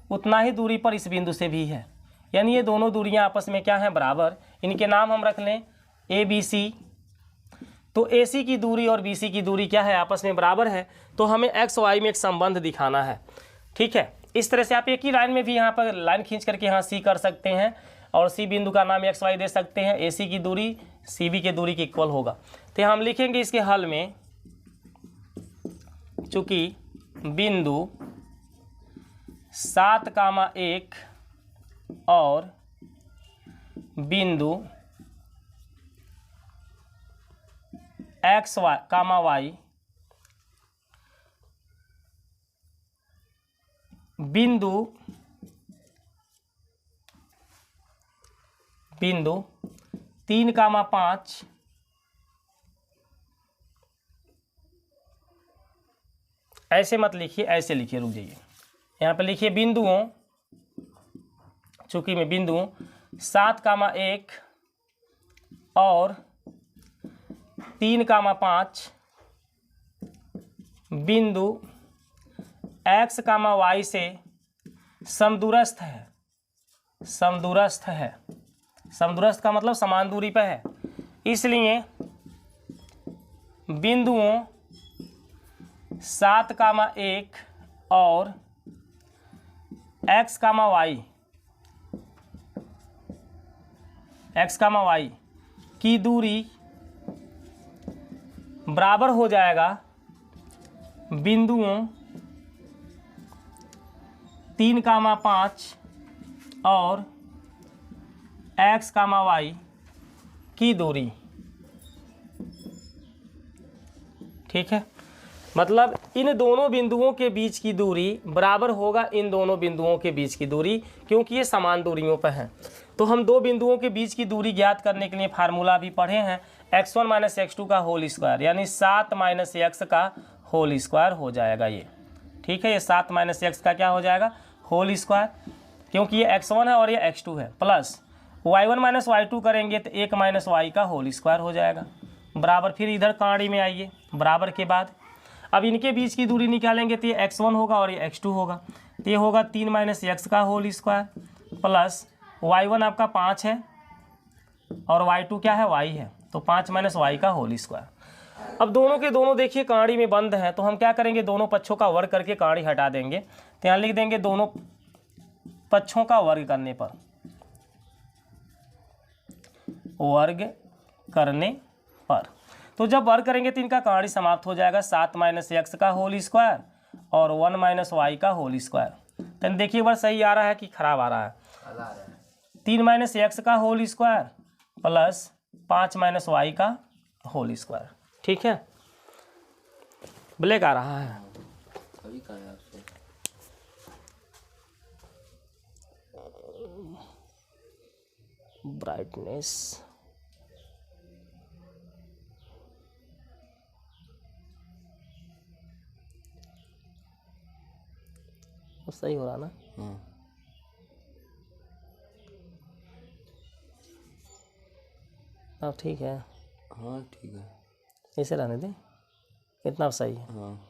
उतना ही दूरी पर इस बिंदु से भी है, यानी ये दोनों दूरियां आपस में क्या हैं, बराबर। इनके नाम हम रख लें ABC। तो AC की दूरी और BC की दूरी क्या है, आपस में बराबर है। तो हमें XY में एक संबंध दिखाना है, ठीक है। इस तरह से आप एक ही लाइन में भी यहाँ पर लाइन खींच करके यहाँ C कर सकते हैं और C बिंदु का नाम XY दे सकते हैं। AC की दूरी CB की दूरी के इक्वल होगा। तो हम लिखेंगे इसके हल में, चूँकि बिंदु 7, 1 और बिंदु XY, Y बिंदु 3, 5 ऐसे मत लिखिए, ऐसे लिखिए, रुक जाइए। यहाँ पे लिखिए बिंदुओं, चूंकि मैं बिंदुओं 7, 1 और 3, 5 बिंदु x, y से समदूरस्थ है। समदूरस्थ है, समदूरस्थ का मतलब समान दूरी पर है, इसलिए बिंदुओं 7, 1 और x, y की दूरी बराबर हो जाएगा बिंदुओं 3, 5 और x, y की दूरी, ठीक है। मतलब इन दोनों बिंदुओं के बीच की दूरी बराबर होगा इन दोनों बिंदुओं के बीच की दूरी, क्योंकि ये समान दूरियों पर हैं। तो हम दो बिंदुओं के बीच की दूरी ज्ञात करने के लिए फार्मूला भी पढ़े हैं, x1 - x2 का होल स्क्वायर, यानी 7 - x का होल स्क्वायर हो जाएगा ये, ठीक है। ये 7 - x का क्या हो जाएगा, होल स्क्वायर, क्योंकि ये x1 है और ये x2 है, प्लस y1 - y2 करेंगे तो 1 - y का होल स्क्वायर हो जाएगा, बराबर। फिर इधर काड़ी में आइए, बराबर के बाद अब इनके बीच की दूरी निकालेंगे तो ये x1 होगा और ये x2 होगा, तो ये होगा 3 - x का होल स्क्वायर प्लस y1 आपका 5 है और y2 क्या है, y है, तो 5 - y का होल स्क्वायर। अब दोनों के दोनों देखिए काड़ी में बंद हैं, तो हम क्या करेंगे, दोनों पक्षों का वर्ग करके काड़ी हटा देंगे। तो यहाँ लिख देंगे दोनों पक्षों का वर्ग करने पर, वर्ग करने पर, तो जब वर्ग करेंगे तो इनका काड़ी समाप्त हो जाएगा, 7 - x का होल स्क्वायर और 1 - y का होल स्क्वायर। तो देखिए एक बार सही आ रहा है कि खराब आ रहा है, 3 - x का होल स्क्वायर प्लस 5 - y का होल स्क्वायर, ठीक है। ब्लैक आ रहा है, अभी कहाँ है आपसे? ब्राइटनेस सही हो रहा ना। अब ठीक है, हाँ ठीक है। ऐसे रहने दें, इतना सही है। हाँ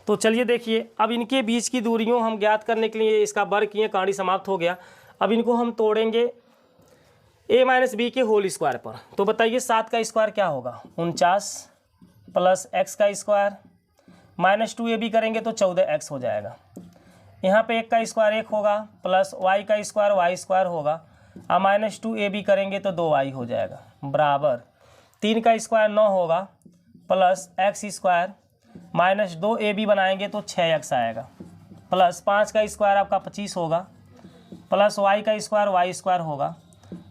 तो चलिए देखिए, अब इनके बीच की दूरियों हम ज्ञात करने के लिए इसका वर्ग किए, कहानी समाप्त हो गया। अब इनको हम तोड़ेंगे a माइनस बी के होल स्क्वायर पर। तो बताइए 7 का स्क्वायर क्या होगा, 49 प्लस x का स्क्वायर माइनस 2ab करेंगे तो 14x हो जाएगा। यहाँ पे 1 का स्क्वायर 1 होगा, प्लस y का स्क्वायर y स्क्वायर होगा, और माइनस 2ab करेंगे तो 2y हो जाएगा, बराबर 3 का स्क्वायर 9 होगा, plus x square minus 2ab बनाएंगे तो 6x आएगा, प्लस 5 का स्क्वायर आपका 25 होगा, प्लस y का स्क्वायर y स्क्वायर होगा,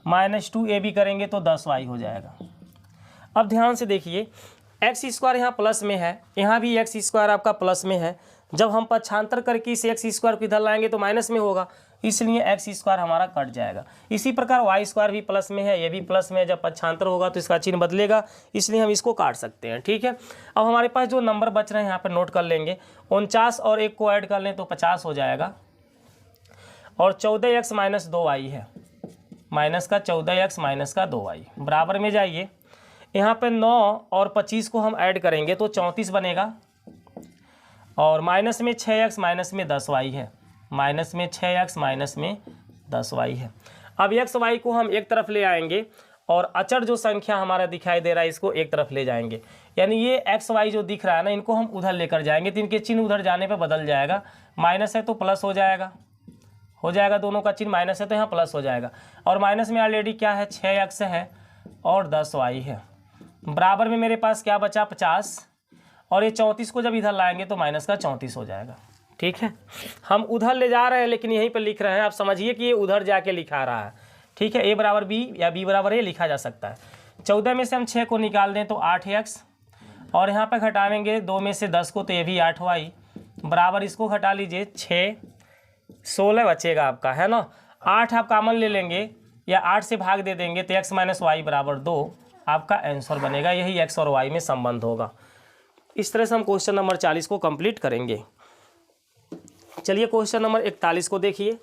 माइनस 2ab करेंगे तो 10y हो जाएगा। अब ध्यान से देखिए, एक्स स्क्वायर यहाँ प्लस में है, यहाँ भी एक्स स्क्वायर आपका प्लस में है। जब हम पक्षांतर करके इस एक्स स्क्वायर को इधर लाएंगे तो माइनस में होगा, इसलिए एक्स स्क्वायर हमारा कट जाएगा। इसी प्रकार वाई स्क्वायर भी प्लस में है, ये भी प्लस में है, जब पक्षांतर होगा तो इसका चिन्ह बदलेगा, इसलिए हम इसको काट सकते हैं। ठीक है, अब हमारे पास जो नंबर बच रहे हैं यहाँ पर नोट कर लेंगे, 49 और 1 को ऐड कर लें तो 50 हो जाएगा, और 14x माइनस 2y है, माइनस का 14x माइनस का 2y, बराबर में जाइए। यहाँ पे 9 और 25 को हम ऐड करेंगे तो 34 बनेगा, और माइनस में 6x माइनस में 10y है, माइनस में 6x माइनस में 10y है। अब x y को हम एक तरफ ले आएंगे और अचर जो संख्या हमारा दिखाई दे रहा है इसको एक तरफ ले जाएंगे, यानी ये x y जो दिख रहा है ना, इनको हम उधर लेकर जाएंगे तो इनके चिन्ह उधर जाने पे बदल जाएगा। माइनस है तो प्लस हो जाएगा, दोनों का चिन्ह माइनस है तो यहाँ प्लस हो जाएगा, और माइनस में ऑलरेडी क्या है 6x है और 10y है, बराबर में मेरे पास क्या बचा 50, और ये 34 को जब इधर लाएंगे तो माइनस का 34 हो जाएगा। ठीक है, हम उधर ले जा रहे हैं लेकिन यहीं पर लिख रहे हैं, आप समझिए कि ये उधर जाके लिखा रहा है। ठीक है, a बराबर b या b बराबर a लिखा जा सकता है। 14 में से हम 6 को निकाल दें तो 8x, और यहाँ पर घटावेंगे 2 में से 10 को तो ये भी 8y, बराबर इसको घटा लीजिए 6, 16 बचेगा आपका, है ना। 8 आप कॉमन ले लेंगे या 8 से भाग दे देंगे तो x माइनस वाई बराबर 2 आपका आंसर बनेगा, यही x और y में संबंध होगा। इस तरह से हम क्वेश्चन नंबर 40 को कंप्लीट करेंगे। चलिए क्वेश्चन नंबर 41 को देखिए।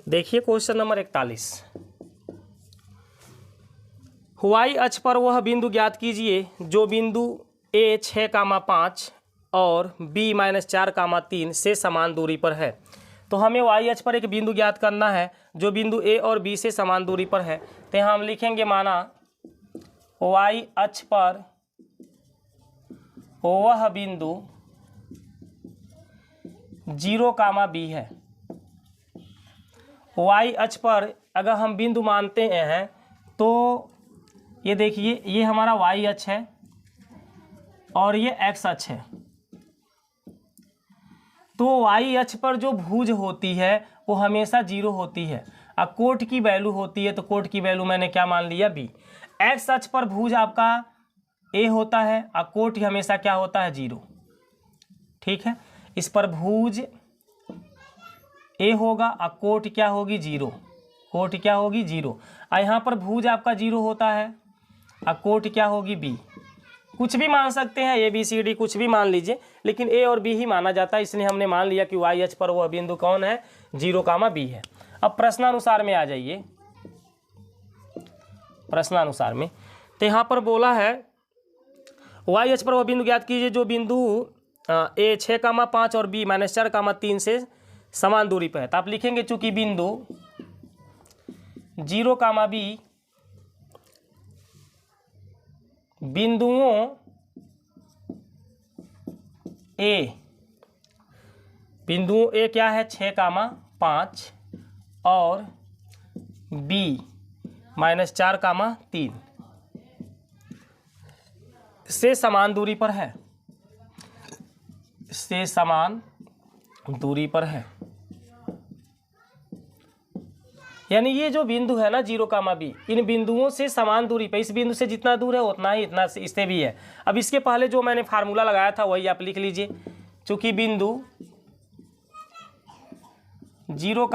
देखिए क्वेश्चन नंबर 41, वाई अक्ष पर वह बिंदु ज्ञात कीजिए जो बिंदु ए 6,5 और बी -4,3 से समान दूरी पर है। तो हमें वाई अक्ष पर एक बिंदु ज्ञात करना है जो बिंदु ए और बी से समान दूरी पर है। तो यहाँ हम लिखेंगे, माना वाई अक्ष पर वह बिंदु 0,b है। वाई अक्ष पर अगर हम बिंदु मानते हैं तो ये देखिए, ये हमारा वाई अक्ष है और ये एक्स अक्ष है। तो वाई अक्ष पर जो भुज होती है वो हमेशा 0 होती है, अब कोट की वैल्यू होती है तो कोट की वैल्यू मैंने क्या मान लिया b। एक्स अक्ष पर भुज आपका a होता है, अब कोट हमेशा क्या होता है 0। ठीक है, इस पर भुज a होगा और कोट क्या होगी 0, कोट क्या होगी 0। और यहाँ पर भुज आपका 0 होता है और कोट क्या होगी b। कुछ भी मान सकते हैं, ए बी सी डी कुछ भी मान लीजिए, लेकिन ए और बी ही माना जाता है, इसलिए हमने मान लिया कि वाई अक्ष पर वह बिंदु कौन है 0,b है। अब प्रश्नानुसार में आ जाइए, प्रश्नानुसार में तो यहाँ पर बोला है वाई अक्ष पर वह बिंदु ज्ञात कीजिए जो बिंदु ए 6,5 और बी -4,3 से समान दूरी पर है। तो आप लिखेंगे चूंकि बिंदु 0,b बिंदुओं ए क्या है 6,5 और b -4,3 से समान दूरी पर है, से समान दूरी पर है। यानी ये जो बिंदु है ना 0, इन बिंदुओं से समान दूरी पे, इस बिंदु से जितना दूर है उतना ही इतना इससे भी है। अब इसके पहले जो मैंने फार्मूला लगाया था वही आप लिख लीजिए। चूँकि बिंदु 0,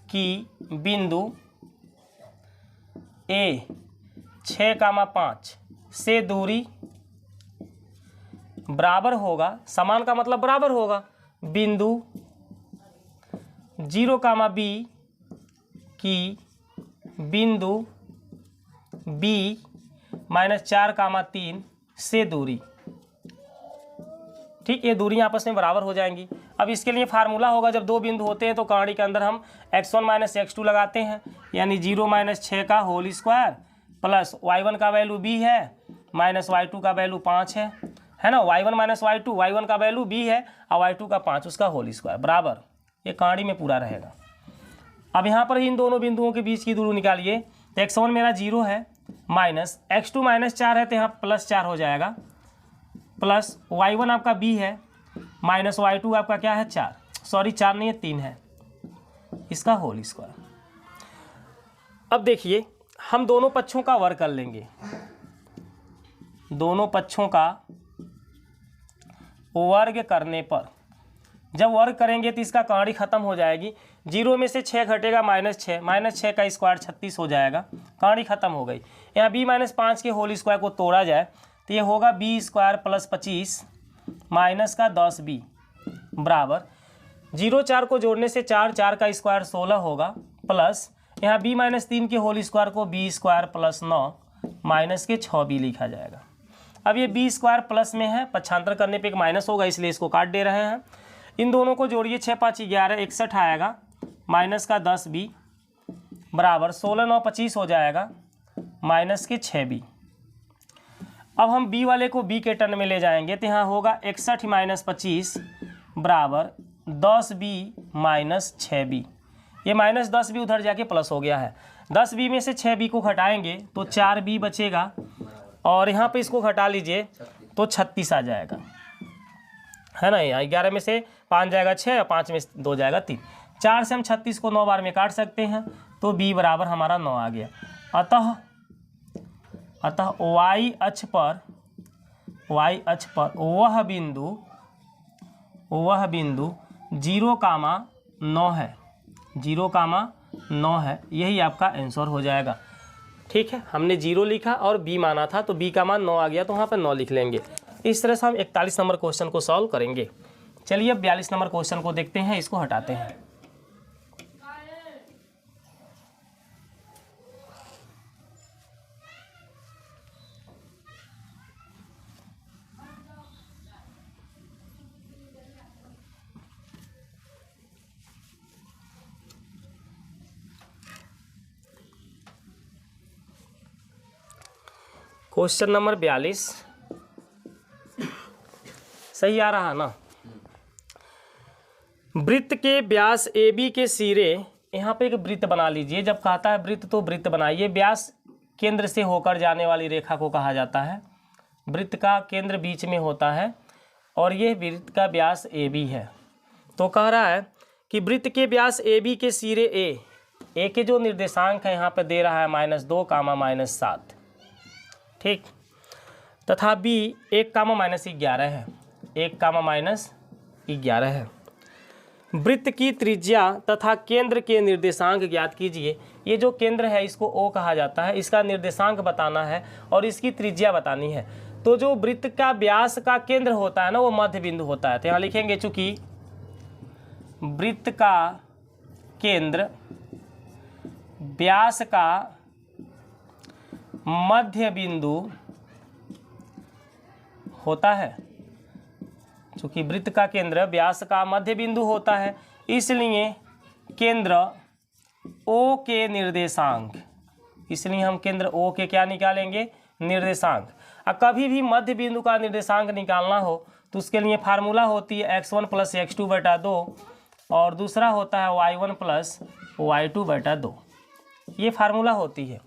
की बिंदु A 6, 5 से दूरी बराबर होगा, समान का मतलब बराबर होगा, बिंदु 0, की बिंदु B -4, 3 से दूरी। ठीक, ये दूरियां आपस में बराबर हो जाएंगी। अब इसके लिए फार्मूला होगा, जब दो बिंदु होते हैं तो कहानी के अंदर हम x1 - x2 लगाते हैं, यानी 0 - 6 का होल स्क्वायर प्लस y1 का वैल्यू b है माइनस y2 का वैल्यू 5 है ना। y1 - y2, y1 का वैल्यू b है और y2 का 5 उसका होल स्क्वायर बराबर, ये कहानी में पूरा रहेगा। अब यहाँ पर इन दोनों बिंदुओं के बीच की दूरी निकालिए, तो x1 मेरा 0 है माइनस x2 -4 है तो यहाँ +4 हो जाएगा, प्लस y1 आपका b है माइनस y2 आपका क्या है 4, सॉरी 4 नहीं है 3 है, इसका होल स्क्वायर। अब देखिए हम दोनों पक्षों का वर्ग कर लेंगे, दोनों पक्षों का वर्ग करने पर, जब वर्ग करेंगे तो इसका कहानी खत्म हो जाएगी। 0 में से 6 घटेगा -6 का स्क्वायर 36 हो जाएगा, कहानी खत्म हो गई। यहाँ b - 5 के होल स्क्वायर को तोड़ा जाए तो ये होगा b² + 25 माइनस का 10b बराबर 0 4 को जोड़ने से 4 का स्क्वायर 16 होगा, प्लस यहाँ b - 3 के होल स्क्वायर को b² + 9 माइनस के 6b लिखा जाएगा। अब ये b² प्लस में है, पक्षांतर करने पे एक माइनस होगा इसलिए इसको काट दे रहे हैं। इन दोनों को जोड़िए, 6 5 11 61 आएगा, माइनस का 10b बराबर 16 9 25 हो जाएगा, माइनस के 6b। अब हम b वाले को b के टर्म में ले जाएंगे तो यहाँ होगा 61 - 25 बराबर 10b - 6b। ये -10b उधर जाके प्लस हो गया है, 10b में से 6b को घटाएंगे तो 4b बचेगा, और यहाँ पे इसको घटा लीजिए तो 36 आ जाएगा, है ना। यहाँ 11 में से 5 जाएगा 6 और 5 में 2 जाएगा 3, 4 से हम 36 को 9 बार में काट सकते हैं, तो b बराबर हमारा 9 आ गया। अतः y अक्ष पर वह बिंदु 0,9 है, 0,9 है, यही आपका आंसर हो जाएगा। ठीक है, हमने 0 लिखा और b माना था तो b का मान 9 आ गया, तो वहाँ पर 9 लिख लेंगे। इस तरह से हम 41 नंबर क्वेश्चन को सॉल्व करेंगे। चलिए अब 42 नंबर क्वेश्चन को देखते हैं, इसको हटाते हैं। क्वेश्चन नंबर 42 सही आ रहा ना। वृत्त के व्यास AB के सिरे, यहाँ पे एक वृत्त बना लीजिए। जब कहता है वृत्त तो वृत्त बनाइए। व्यास केंद्र से होकर जाने वाली रेखा को कहा जाता है। वृत्त का केंद्र बीच में होता है और ये वृत्त का व्यास AB है। तो कह रहा है कि वृत्त के व्यास AB के सिरे A के जो निर्देशांक है यहाँ पे दे रहा है -2, -7, ठीक, तथा B 1, -11 है, 1, -11 है। वृत्त की त्रिज्या तथा केंद्र के निर्देशांक ज्ञात कीजिए। ये जो केंद्र है इसको O कहा जाता है, इसका निर्देशांक बताना है और इसकी त्रिज्या बतानी है। तो जो वृत्त का व्यास का केंद्र होता है ना, वो मध्य बिंदु होता है। तो यहाँ लिखेंगे चूंकि वृत्त का केंद्र व्यास का मध्य बिंदु होता है, चूंकि वृत्त का केंद्र व्यास का मध्य बिंदु होता है, इसलिए केंद्र O के निर्देशांक, इसलिए हम केंद्र O के क्या निकालेंगे, निर्देशांक। अब कभी भी मध्य बिंदु का निर्देशांक निकालना हो तो उसके लिए फार्मूला होती है x1 + x2/2 और दूसरा होता है y1 + y2/2। ये फार्मूला होती है।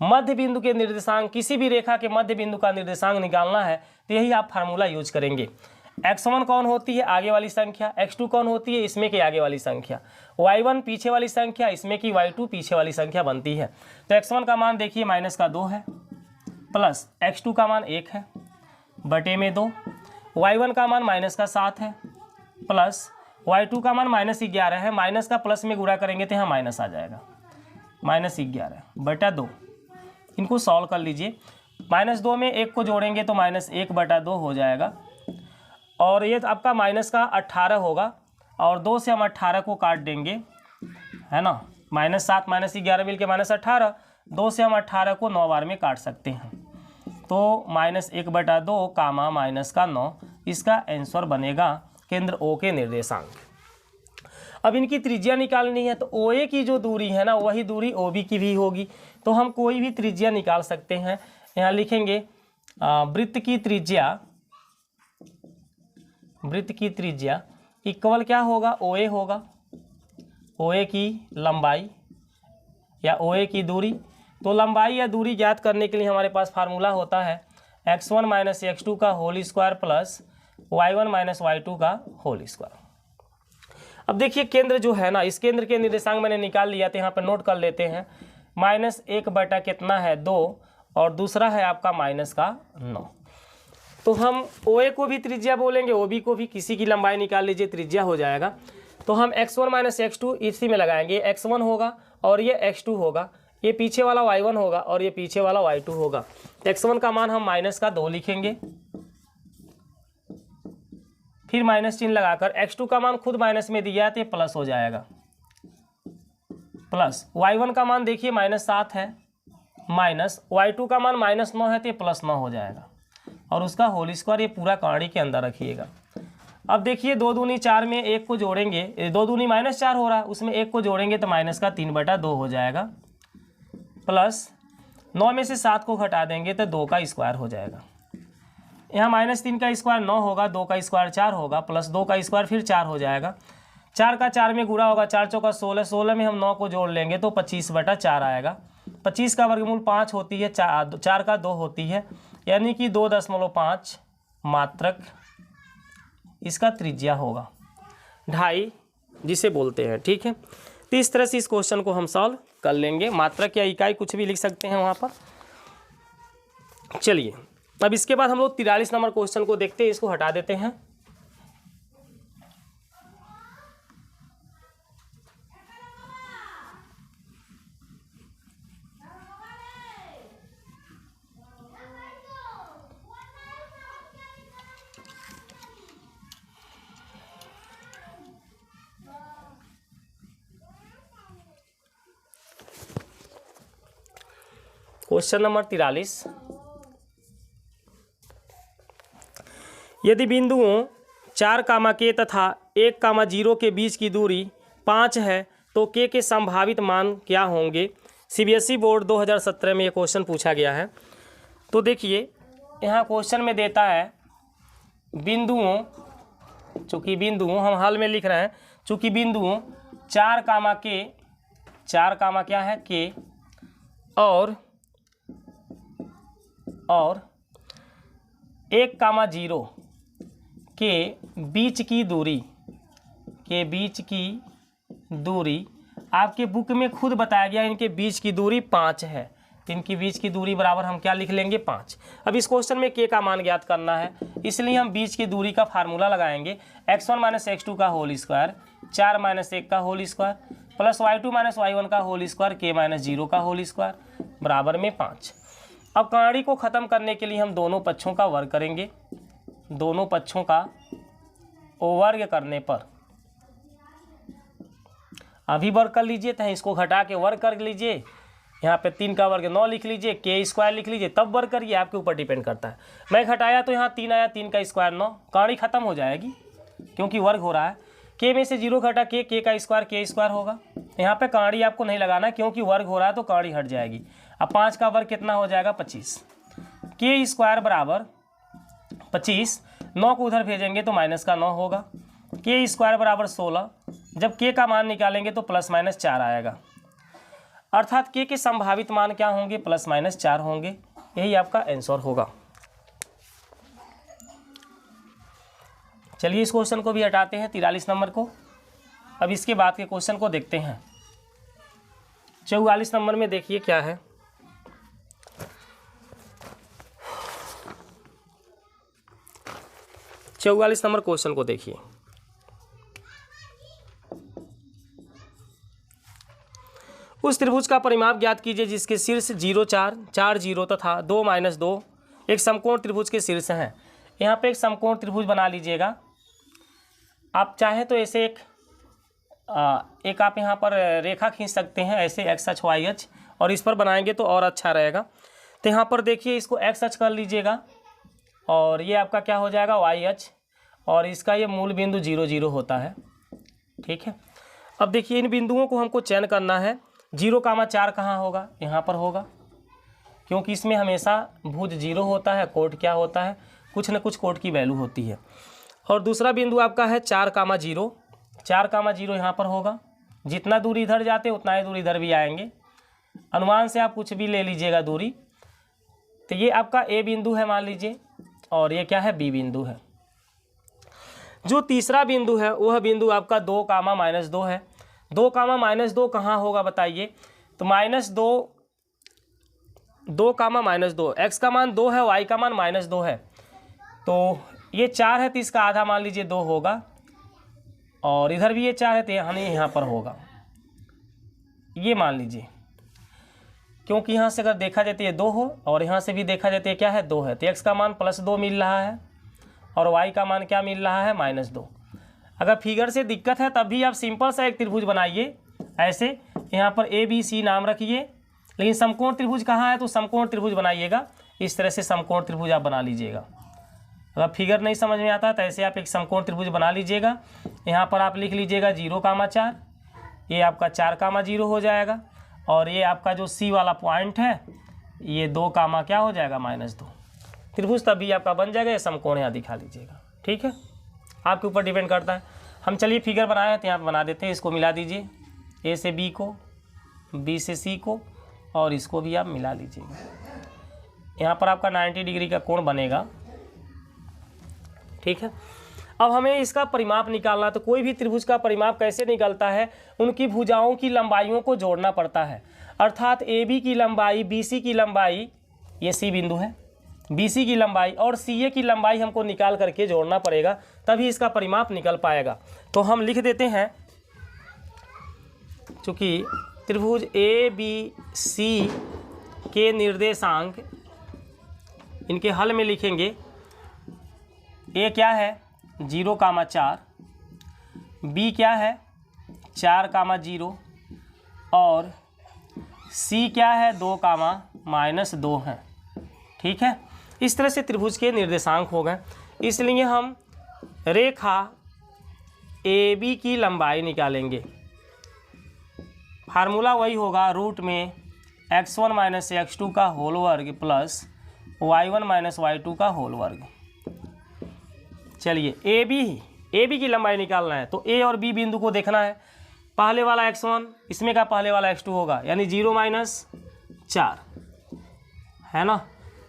मध्य बिंदु के निर्देशांक, किसी भी रेखा के मध्य बिंदु का निर्देशांक निकालना है तो यही आप फार्मूला यूज करेंगे। x1 कौन होती है, आगे वाली संख्या, x2 कौन होती है, इसमें की आगे वाली संख्या, y1 पीछे वाली संख्या, इसमें की y2 पीछे वाली संख्या बनती है। तो x1 का मान देखिए -2 है, प्लस x2 का मान 1 है बटे में 2, y1 का मान -7 है, प्लस y2 का मान -11 है। माइनस का प्लस में गुणा करेंगे तो यहाँ माइनस आ जाएगा, -11 बटा 2। इनको सॉल्व कर लीजिए। -2 में 1 को जोड़ेंगे तो -1 बटा 2 हो जाएगा, और ये तो आपका माइनस का 18 होगा, और 2 से हम 18 को काट देंगे, है ना। -7 -11 मिल के -18, 2 से हम 18 को 9 बार में काट सकते हैं, तो -1 बटा 2 कामा -9, इसका आंसर बनेगा केंद्र O के निर्देशांक। अब इनकी त्रिज्या निकालनी है, तो OA की जो दूरी है ना, वही दूरी OB की भी होगी, तो हम कोई भी त्रिज्या निकाल सकते हैं। यहाँ लिखेंगे वृत्त की त्रिज्या इक्वल क्या होगा, OA होगा, OA की लंबाई या OA की दूरी। तो लंबाई या दूरी ज्ञात करने के लिए हमारे पास फार्मूला होता है x1 - x2 का whole square plus y1 - y2 का होल स्क्वायर। अब देखिए केंद्र जो है ना, इस केंद्र के निर्देशांक मैंने निकाल लिया, तो यहाँ पर नोट कर लेते हैं। -1 बटा कितना है 2, और दूसरा है आपका -9। तो हम OA को भी त्रिज्या बोलेंगे, OB को भी, किसी की लंबाई निकाल लीजिए, त्रिज्या हो जाएगा। तो हम x1 - x2 इसी में लगाएंगे, x1 होगा और ये x2 होगा, ये पीछे वाला y1 होगा और ये पीछे वाला y2 होगा। x1 का मान हम -2 लिखेंगे, फिर माइनस चिन्ह लगाकर x2 का मान खुद माइनस में दिया है तो ये प्लस हो जाएगा, प्लस y1 का मान देखिए -7 है, माइनस y2 का मान -9 है तो ये +9 हो जाएगा, और उसका होल स्क्वायर ये पूरा कहानी के अंदर रखिएगा। अब देखिए 2 दूनी 4 में 1 को जोड़ेंगे, 2 दूनी -4 हो रहा है, उसमें 1 को जोड़ेंगे तो -3 बटा 2 हो जाएगा, प्लस 9 में से 7 को घटा देंगे तो 2 का स्क्वायर हो जाएगा। यहाँ -3 का स्क्वायर 9 होगा, 2 का स्क्वायर 4 होगा, प्लस 2 का स्क्वायर फिर 4 हो जाएगा। 4 का 4 में गुणा होगा, 4 चौका 16, 16 में हम 9 को जोड़ लेंगे तो 25 बटा 4 आएगा। 25 का वर्गमूल 5 होती है, 4 का 2 होती है, यानी कि 2.5 मात्रक इसका त्रिज्या होगा, 2.5 जिसे बोलते हैं, ठीक है। तो इस तरह से इस क्वेश्चन को हम सॉल्व कर लेंगे। मात्रक या इकाई कुछ भी लिख सकते हैं वहाँ पर। चलिए अब इसके बाद हम लोग 43 नंबर क्वेश्चन को देखते हैं, इसको हटा देते हैं। क्वेश्चन नंबर 43, यदि बिंदुओं 4, तथा 1, 0 के बीच की दूरी 5 है तो के संभावित मान क्या होंगे। CBSE बोर्ड 2017 में ये क्वेश्चन पूछा गया है। तो देखिए यहाँ क्वेश्चन में देता है बिंदुओं, चूँकि बिंदुओं हम हाल में लिख रहे हैं, चूँकि बिंदुओं 4, क्या है के, और 1, 0 के बीच की दूरी आपके बुक में खुद बताया गया, इनके बीच की दूरी 5 है, तो इनकी बीच की दूरी बराबर हम क्या लिख लेंगे 5। अब इस क्वेश्चन में के का मान ज्ञात करना है, इसलिए हम बीच की दूरी का फार्मूला लगाएंगे, x1 - x2 का होल स्क्वायर, 4 - 1 का whole square, plus y2 - y1 का होल स्क्वायर, के -0 का होल स्क्वायर, बराबर में 5। अब कहानी को ख़त्म करने के लिए हम दोनों पक्षों का वर्ग करेंगे। दोनों पक्षों का वर्ग करने पर अभी वर्ग कर लीजिए, तो इसको घटा के वर्ग कर लीजिए। यहाँ पे 3 का वर्ग 9 लिख लीजिए, के स्क्वायर लिख लीजिए, तब वर्ग करिए, आपके ऊपर डिपेंड करता है। मैं घटाया तो यहाँ 3 आया, 3 का स्क्वायर 9, कहानी ख़त्म हो जाएगी क्योंकि वर्ग हो रहा है। के में से 0 घटा के का स्क्वायर के स्क्वायर होगा। यहाँ पे कहानी आपको नहीं लगाना क्योंकि वर्ग हो रहा है तो कहानी हट जाएगी। अब 5 का वर्ग कितना हो जाएगा 25, के स्क्वायर बराबर 25, 9 को उधर भेजेंगे तो -9 होगा, के स्क्वायर बराबर 16, जब के का मान निकालेंगे तो +-4 आएगा, अर्थात के संभावित मान क्या होंगे +-4 होंगे। यही आपका आंसर होगा। चलिए इस क्वेश्चन को भी हटाते हैं 43 नंबर को। अब इसके बाद के क्वेश्चन को देखते हैं। 44 नंबर में देखिए क्या है। चौवालीस नंबर क्वेश्चन को देखिए। उस त्रिभुज का परिमाप ज्ञात कीजिए जिसके शीर्ष 0 4 4 0 तथा 2 -2 एक समकोण त्रिभुज के शीर्ष हैं। यहाँ पे एक समकोण त्रिभुज बना लीजिएगा। आप चाहें तो ऐसे एक आप यहाँ पर रेखा खींच सकते हैं, ऐसे एक्स अक्ष वाई अक्ष, और इस पर बनाएंगे तो और अच्छा रहेगा। तो यहाँ पर देखिए इसको एक्स अक्ष कर लीजिएगा और ये आपका क्या हो जाएगा वाई अक्ष, और इसका ये मूल बिंदु 0 0 होता है। ठीक है, अब देखिए इन बिंदुओं को हमको चयन करना है। 0,4 कहाँ होगा? यहाँ पर होगा, क्योंकि इसमें हमेशा भुज 0 होता है, कोट क्या होता है, कुछ न कुछ कोट की वैल्यू होती है। और दूसरा बिंदु आपका है 4,0 4,0 यहाँ पर होगा। जितना दूरी इधर जाते उतना ही दूरी इधर भी आएंगे, अनुमान से आप कुछ भी ले लीजिएगा दूरी। तो ये आपका ए बिंदु है मान लीजिए, और ये क्या है बी बिंदु है। जो तीसरा बिंदु है वह बिंदु आपका 2,-2 है। 2,-2 कहाँ होगा बताइए? तो -2 एक्स का मान 2 है, वाई का मान -2 है, तो ये 4 है तो इसका आधा मान लीजिए 2 होगा, और इधर भी ये 4 है तो यहाँ पर होगा, ये मान लीजिए। क्योंकि यहाँ से अगर देखा जाए तो ये 2 हो, और यहाँ से भी देखा जाए तो ये क्या है 2 है, तो एक्स का मान +2 मिल रहा है और वाई का मान क्या मिल रहा है -2। अगर फिगर से दिक्कत है तब भी आप सिंपल सा एक त्रिभुज बनाइए ऐसे, यहाँ पर ABC नाम रखिए। लेकिन समकोण त्रिभुज कहाँ है? तो समकोण त्रिभुज बनाइएगा, इस तरह से समकोण त्रिभुज आप बना लीजिएगा। अगर फिगर नहीं समझ में आता तो ऐसे आप एक समकोण त्रिभुज बना लीजिएगा। यहाँ पर आप लिख लीजिएगा 0,4, ये आपका 4,0 हो जाएगा, और ये आपका जो C वाला पॉइंट है ये 2, क्या हो जाएगा -2। त्रिभुज तभी आपका बन जाएगा। ये समकोण यहाँ दिखा लीजिएगा। ठीक है, आपके ऊपर डिपेंड करता है। हम चलिए फिगर बनाए हैं तो यहाँ पर बना देते हैं। इसको मिला दीजिए, ए से बी को, बी से सी को, और इसको भी आप मिला लीजिएगा। यहाँ पर आपका 90 डिग्री का कोण बनेगा। ठीक है, अब हमें इसका परिमाप निकालना। तो कोई भी त्रिभुज का परिमाप कैसे निकलता है? उनकी भुजाओं की लंबाइयों को जोड़ना पड़ता है। अर्थात AB की लंबाई, BC की लंबाई, ये C बिंदु है, BC की लंबाई और CA की लंबाई हमको निकाल करके जोड़ना पड़ेगा, तभी इसका परिमाप निकल पाएगा। तो हम लिख देते हैं, चूँकि त्रिभुज ABC के निर्देशांक इनके हल में लिखेंगे। A क्या है? 0,4, B क्या है? 4,0, और C क्या है? 2,-2 है। ठीक है, इस तरह से त्रिभुज के निर्देशांक हो गए। इसलिए हम रेखा AB की लंबाई निकालेंगे। फार्मूला वही होगा, रूट में x1 - x2 का होल वर्ग प्लस y1 - y2 का होल वर्ग। चलिए AB की लंबाई निकालना है तो A और B बिंदु को देखना है। पहले वाला x1, इसमें का पहले वाला x2 होगा, यानी 0 - 4 है ना,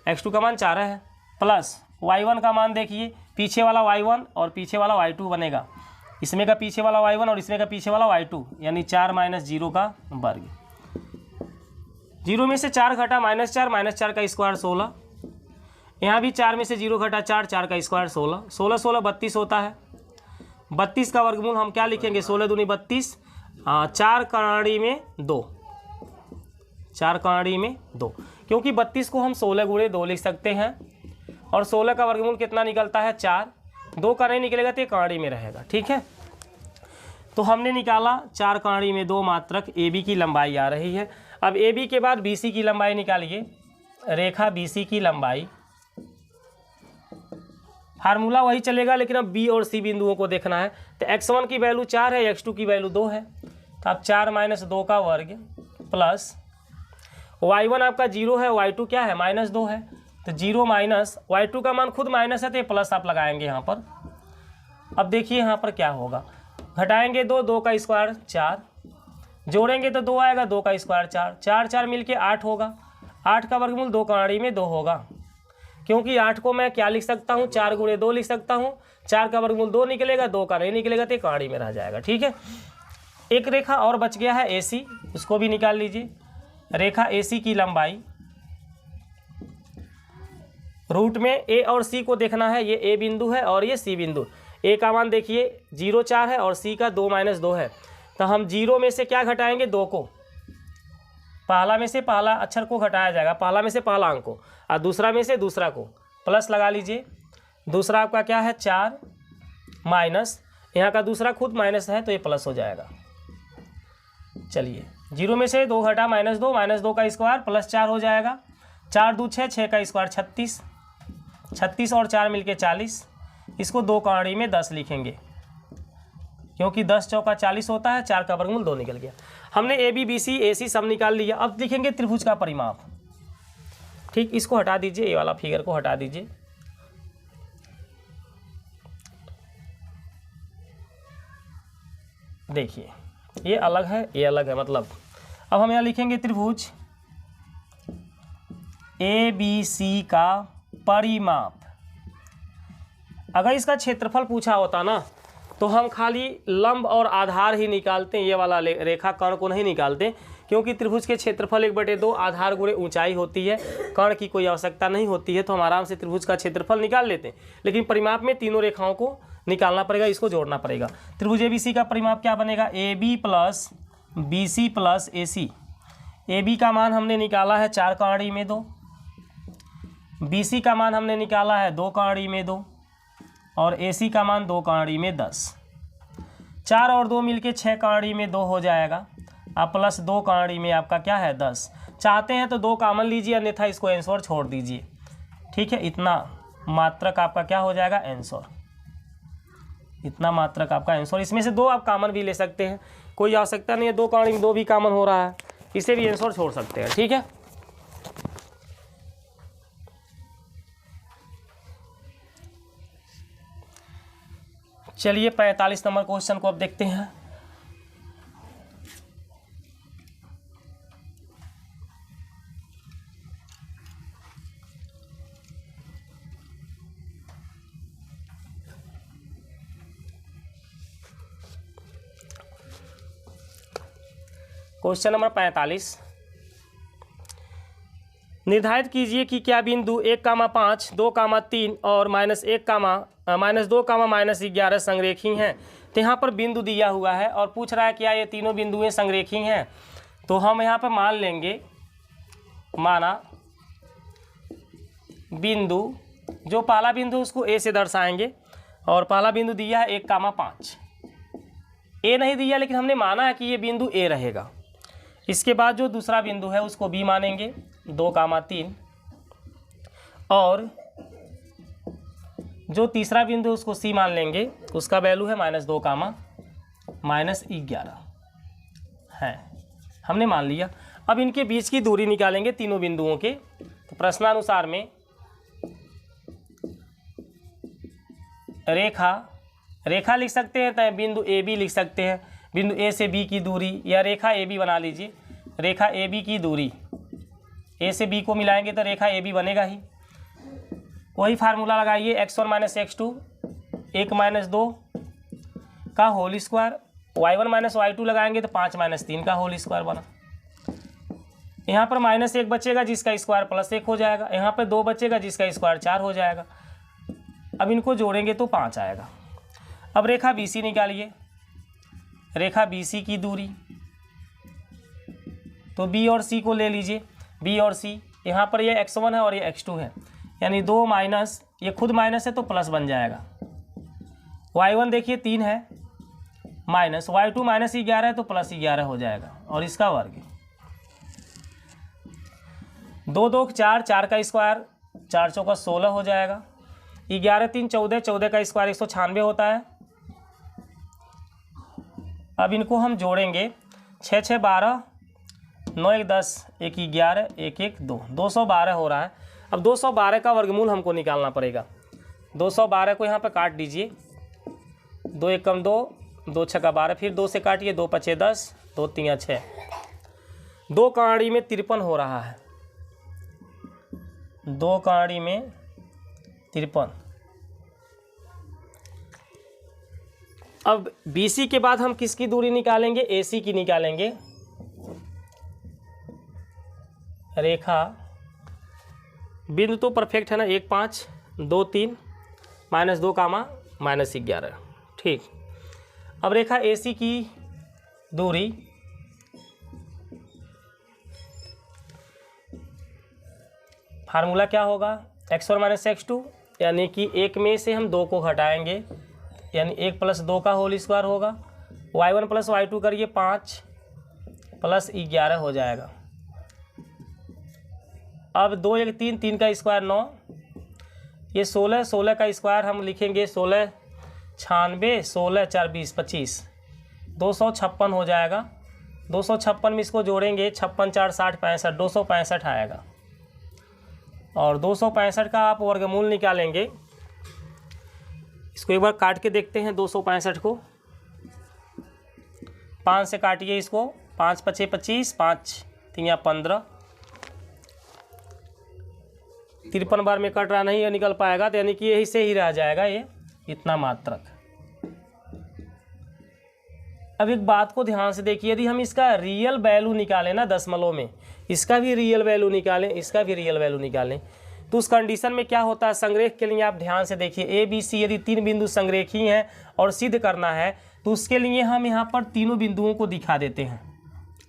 x2 का मान 4 है, प्लस y1 का मान देखिए, पीछे वाला y1 और पीछे वाला y2 बनेगा। इसमें का पीछे वाला y1 और इसमें का पीछे वाला y2, यानी 4 - 0 का वर्ग। 0 में से 4 घटा -4, -4 का स्क्वायर 16। यहाँ भी 4 में से 0 घटा 4, 4 का स्क्वायर 16, 16 16 32 होता है। 32 का वर्गमूल हम क्या लिखेंगे? 16 दूनी 32, 4 कड़ी में 2, 4 कड़ी में 2, क्योंकि 32 को हम 16 × 2 लिख सकते हैं, और 16 का वर्गमूल कितना निकलता है? 4। 2 का नहीं निकलेगा तो ये कड़ी में रहेगा। ठीक है, तो हमने निकाला 4 कड़ी में 2 मात्रक AB की लंबाई आ रही है। अब AB के बाद BC की लंबाई निकालिए। रेखा BC की लंबाई, फार्मूला वही चलेगा, लेकिन अब B और C बिंदुओं को देखना है। तो x1 की वैल्यू 4 है, x2 की वैल्यू 2 है, तो आप 4 - 2 का वर्ग प्लस y1 आपका 0 है, y2 क्या है? -2 है, तो 0 माइनस y2 का मान खुद माइनस है तो ये प्लस आप लगाएंगे यहाँ पर। अब देखिए यहाँ पर क्या होगा, घटाएंगे 2, 2 का स्क्वायर 4, जोड़ेंगे तो 2 आएगा, 2 का स्क्वायर 4, 4 4 मिल के 8 होगा। 8 का वर्गमूल 2 कड़ी में 2 होगा, क्योंकि 8 को मैं क्या लिख सकता हूँ, 4 गुणे 2 लिख सकता हूँ। 4 का वर्गमूल 2 निकलेगा, 2 का नहीं निकलेगा तो कहाड़ी में रह जाएगा। ठीक है, एक रेखा और बच गया है AC, उसको भी निकाल लीजिए। रेखा AC की लंबाई, रूट में A और C को देखना है। ये A बिंदु है और ये C बिंदु। A का मान देखिए 0 4 है और C का 2 - 2 है, तो हम 0 में से क्या घटाएंगे, 2 को। पहला में से पहला अक्षर को घटाया जाएगा, पहला में से पहला अंक को, और दूसरा में से दूसरा को, प्लस लगा लीजिए। दूसरा आपका क्या है 4 माइनस, यहाँ का दूसरा खुद माइनस है तो ये प्लस हो जाएगा। चलिए 0 में से 2 घटा -2, -2 का स्क्वायर प्लस 4 हो जाएगा। 4 दूनी 6, 6 का स्क्वायर 36, 36 और 4 मिलके 40। इसको 2 कहाड़ी में 10 लिखेंगे, क्योंकि 10 चौका 40 होता है। 4 का वर्गमूल 2 निकल गया। हमने AB BC AC सब निकाल लिया। अब लिखेंगे त्रिभुज का परिमाप। ठीक, इसको हटा दीजिए, ये वाला फिगर को हटा दीजिए। देखिए ये अलग है, ये अलग है, मतलब अब हम यहाँ लिखेंगे त्रिभुज ABC का परिमाप। अगर इसका क्षेत्रफल पूछा होता ना तो हम खाली लंब और आधार ही निकालते हैं, ये वाला रेखा कर्ण को नहीं निकालते, क्योंकि त्रिभुज के क्षेत्रफल 1/2 आधार गुणे ऊंचाई होती है, कर्ण की कोई आवश्यकता नहीं होती है, तो हम आराम से त्रिभुज का क्षेत्रफल निकाल लेते हैं। लेकिन परिमाप में तीनों रेखाओं को निकालना पड़ेगा, इसको जोड़ना पड़ेगा। त्रिभुज ABC का परिमाप क्या बनेगा, AB + BC + AC। AB का मान हमने निकाला है 4 कहाड़ी में 2, BC का मान हमने निकाला है 2 कहाड़ी में 2, और AC का मान 2 कहाड़ी में 10। 4 और 2 मिलके 6 कहाड़ी में 2 हो जाएगा, अब प्लस 2 कहाड़ी में आपका क्या है 10। चाहते हैं तो 2 कॉमन लीजिए, अन्यथा इसको आंसर छोड़ दीजिए। ठीक है, इतना मात्रक आपका क्या हो जाएगा, आंसर। इतना मात्रक आपका आंसर। इसमें से 2 आप कॉमन भी ले सकते हैं, कोई आवश्यकता नहीं है 2 कहाड़ी में 2 भी कॉमन हो रहा है, इसे भी आंसर छोड़ सकते हैं। ठीक है, चलिए 45 नंबर क्वेश्चन को अब देखते हैं। क्वेश्चन नंबर 45, निर्धारित कीजिए कि क्या बिंदु 1,5, 2,3 और -2, संरेखी हैं। तो यहाँ पर बिंदु दिया हुआ है और पूछ रहा है क्या ये तीनों बिंदुएं संरेखी हैं। तो हम यहाँ पर मान लेंगे, माना बिंदु, जो पहला बिंदु उसको A से दर्शाएंगे, और पहला बिंदु दिया है 1,5। A नहीं दिया, लेकिन हमने माना है कि ये बिंदु A रहेगा। इसके बाद जो दूसरा बिंदु है उसको B मानेंगे 2,3, और जो तीसरा बिंदु उसको C मान लेंगे, उसका वैल्यू है -2, -11 है, हमने मान लिया। अब इनके बीच की दूरी निकालेंगे तीनों बिंदुओं के। तो प्रश्नानुसार में रेखा लिख सकते हैं, तो बिंदु AB लिख सकते हैं। बिंदु A से B की दूरी, या रेखा AB बना लीजिए। रेखा AB की दूरी, A से B को मिलाएंगे तो रेखा AB बनेगा ही। वही फार्मूला लगाइए, x1 - x2 1 - 2 का होल स्क्वायर, y1 - y2 लगाएंगे तो 5 - 3 का होल स्क्वायर बना। यहाँ पर -1 बचेगा जिसका स्क्वायर +1 हो जाएगा, यहाँ पर 2 बचेगा जिसका स्क्वायर 4 हो जाएगा। अब इनको जोड़ेंगे तो 5 आएगा। अब रेखा BC निकालिए। रेखा BC की दूरी, तो B और C को ले लीजिए। B और C, यहाँ पर ये x1 है और ये x2 है, यानी 2 माइनस, ये खुद माइनस है तो प्लस बन जाएगा। y1 देखिए 3 है, माइनस y2 -11 है तो +11 हो जाएगा, और इसका वर्ग 2 2 4, 4 का स्क्वायर 4 चौका 16 हो जाएगा। 11 3 14, 14 का स्क्वायर 196 होता है। अब इनको हम जोड़ेंगे, 6 6 12, 9 1 10, 1 11, 1 1 2, 212 हो रहा है। अब 212 का वर्गमूल हमको निकालना पड़ेगा। 212 को यहाँ पे काट दीजिए, 2 1 कम 2, 2 6 का 12, फिर 2 से काटिए, 2 5 10, 2 3 6, 2 कहाड़ी में 53 हो रहा है। 2 कहाड़ी में 53। अब BC के बाद हम किसकी दूरी निकालेंगे? AC की निकालेंगे। रेखा बिंदु तो परफेक्ट है ना, 1 5 2 3 -2 -11। ठीक। अब रेखा AC की दूरी फार्मूला क्या होगा? x1 - x2, यानी कि 1 में से हम 2 को घटाएंगे, यानी 1 + 2 का होल स्क्वायर होगा। y1 + y2 करिए 5 + 11 हो जाएगा। अब 2 1 3, 3 का स्क्वायर 9, ये 16, 16 का स्क्वायर हम लिखेंगे 16 96, 16 4 20 25, 256 हो जाएगा। 256 में इसको जोड़ेंगे, 56 4 60 65, 265 आएगा। और 265 का आप वर्गमूल निकालेंगे। इसको एक बार काट के देखते हैं 265 को। 5 से काटिए इसको, 5 × 5 = 25, 5 × 3 = 15। 53 बार में कट रहा नहीं है, निकल पाएगा, तो यानी कि यही से ही रह जाएगा ये इतना मात्रक। अब एक बात को ध्यान से देखिए, यदि हम इसका रियल वैल्यू निकालें ना दशमलव में, इसका भी रियल वैल्यू निकालें, इसका भी रियल वैल्यू निकालें, तो उस कंडीशन में क्या होता है? संरेख के लिए आप ध्यान से देखिए, ABC यदि 3 बिंदु संरेखी हैं और सिद्ध करना है, तो उसके लिए हम यहाँ पर तीनों बिंदुओं को दिखा देते हैं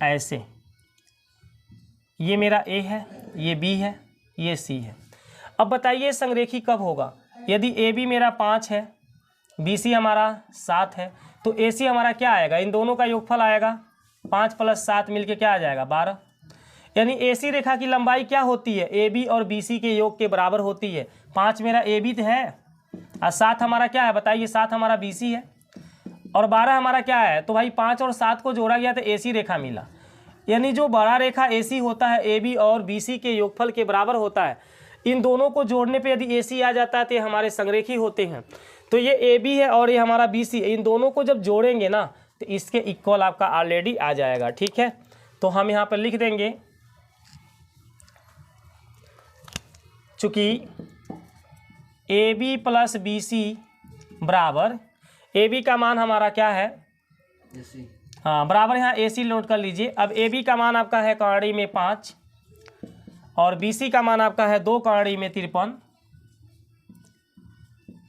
ऐसे। ये मेरा A है, ये B है, ये C है। अब बताइए संरेखी कब होगा? यदि AB मेरा 5 है, BC हमारा 7 है, तो AC हमारा क्या आएगा? इन दोनों का योगफल आएगा, 5 + 7 मिलके क्या आ जाएगा? 12। यानी AC रेखा की लंबाई क्या होती है? AB और BC के योग के बराबर होती है। 5 मेरा AB है और 7 हमारा क्या है? बताइए, 7 हमारा BC है और 12 हमारा क्या है? तो भाई 5 और 7 को जोड़ा गया तो AC रेखा मिला। यानी जो बड़ा रेखा AC होता है, AB और BC के योगफल के बराबर होता है, इन दोनों को जोड़ने पे यदि AC आ जाता है तो ये हमारे संरेखी होते हैं। तो ये AB है और ये हमारा BC, इन दोनों को जब जोड़ेंगे ना तो इसके इक्वल आपका ऑलरेडी आ जाएगा। ठीक है, तो हम यहाँ पर लिख देंगे, चूँकि AB + BC बराबर, AB का मान हमारा क्या है? हाँ, बराबर यहाँ AC नोट कर लीजिए। अब AB का मान आपका है कौड़ी में 5 और BC का मान आपका है 2 कौड़ी में 53।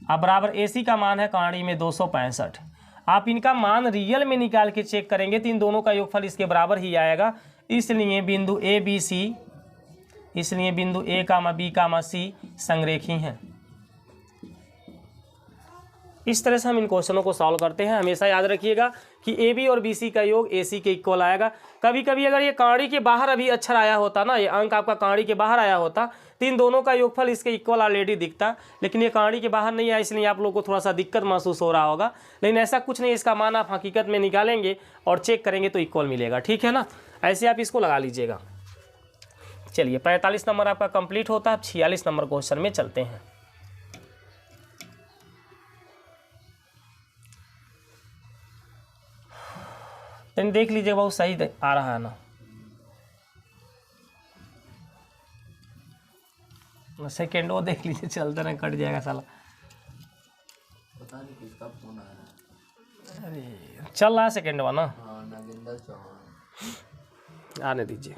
अब बराबर AC का मान है कौड़ी में 265। आप इनका मान रियल में निकाल के चेक करेंगे तो इन दोनों का योगफल इसके बराबर ही आएगा। इसलिए बिंदु ABC, इसलिए बिंदु A, B, C संरेखी हैं। इस तरह से हम इन क्वेश्चनों को सॉल्व करते हैं। हमेशा याद रखिएगा कि AB और BC का योग AC के इक्वल आएगा। कभी कभी अगर ये कौड़ी के बाहर अभी अक्षर आया होता ना, ये अंक आपका कौड़ी के बाहर आया होता तो इन दोनों का योगफल इसके इक्वल ऑलरेडी दिखता, लेकिन ये कौड़ी के बाहर नहीं आया, इसलिए आप लोगों को थोड़ा सा दिक्कत महसूस हो रहा होगा। लेकिन ऐसा कुछ नहीं, इसका मान आप हकीकत में निकालेंगे और चेक करेंगे तो इक्वल मिलेगा। ठीक है ना, ऐसे आप इसको लगा लीजिएगा। चलिए 45 नंबर आपका कंप्लीट होता है। अब 46 नंबर क्वेश्चन में चलते हैं। देख लीजिए, बहुत सही आ रहा है ना। सेकेंड वो देख लीजिए, चलते ना कट जाएगा साला। पता नहीं किसका फोन आया। अरे चल रहा है सेकेंड वा ना। हाँ, नागेंद्र चौहान। आने दीजिए,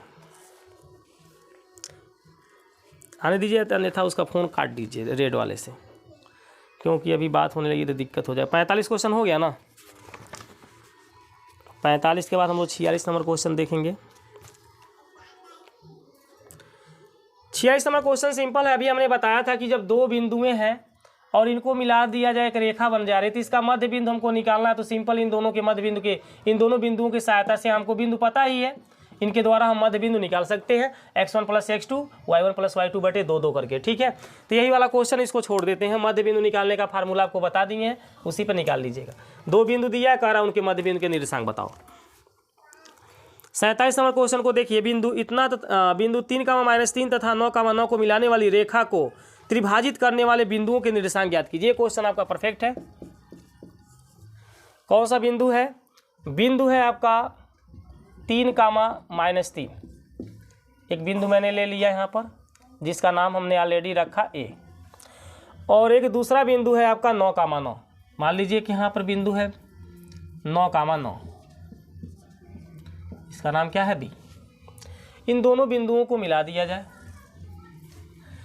आने दीजिए, अन्यथा उसका फ़ोन काट दीजिए रेड वाले से, क्योंकि अभी बात होने लगी तो दिक्कत हो जाए। 45 क्वेश्चन हो गया ना। 45 के बाद हम लोग 46 नंबर क्वेश्चन देखेंगे। 46 नंबर क्वेश्चन सिंपल है। अभी हमने बताया था कि जब दो बिंदुएं हैं और इनको मिला दिया जाए, एक रेखा बन जा रही है, तो इसका मध्य बिंदु हमको निकालना है। तो सिंपल इन दोनों के मध्य बिंदु के, इन दोनों बिंदुओं की सहायता से हमको बिंदु पता ही है, इनके द्वारा हम मध्य बिंदु निकाल सकते हैं। x1 + x2, y1 + y2 बटे 2 करके। ठीक है, तो यही वाला क्वेश्चन, इसको छोड़ देते हैं। मध्य बिंदु निकालने का फार्मूला आपको बता दिए हैं, उसी पर निकाल लीजिएगा। दो बिंदु दिया, कह रहा उनके मध्य बिंदु के निर्देशांक बताओ। 47 नंबर क्वेश्चन को देखिए। बिंदु इतना बिंदु 3, -3 तथा 9, 9 को मिलाने वाली रेखा को त्रिभाजित करने वाले बिंदुओं के निर्देशांक ज्ञात कीजिए। क्वेश्चन आपका परफेक्ट है। कौन सा बिंदु है? बिंदु है आपका 3, -3। एक बिंदु मैंने ले लिया यहाँ पर, जिसका नाम हमने ऑलरेडी रखा A, और एक दूसरा बिंदु है आपका 9,9। मान लीजिए कि यहाँ पर बिंदु है 9,9, इसका नाम क्या है बी। इन दोनों बिंदुओं को मिला दिया जाए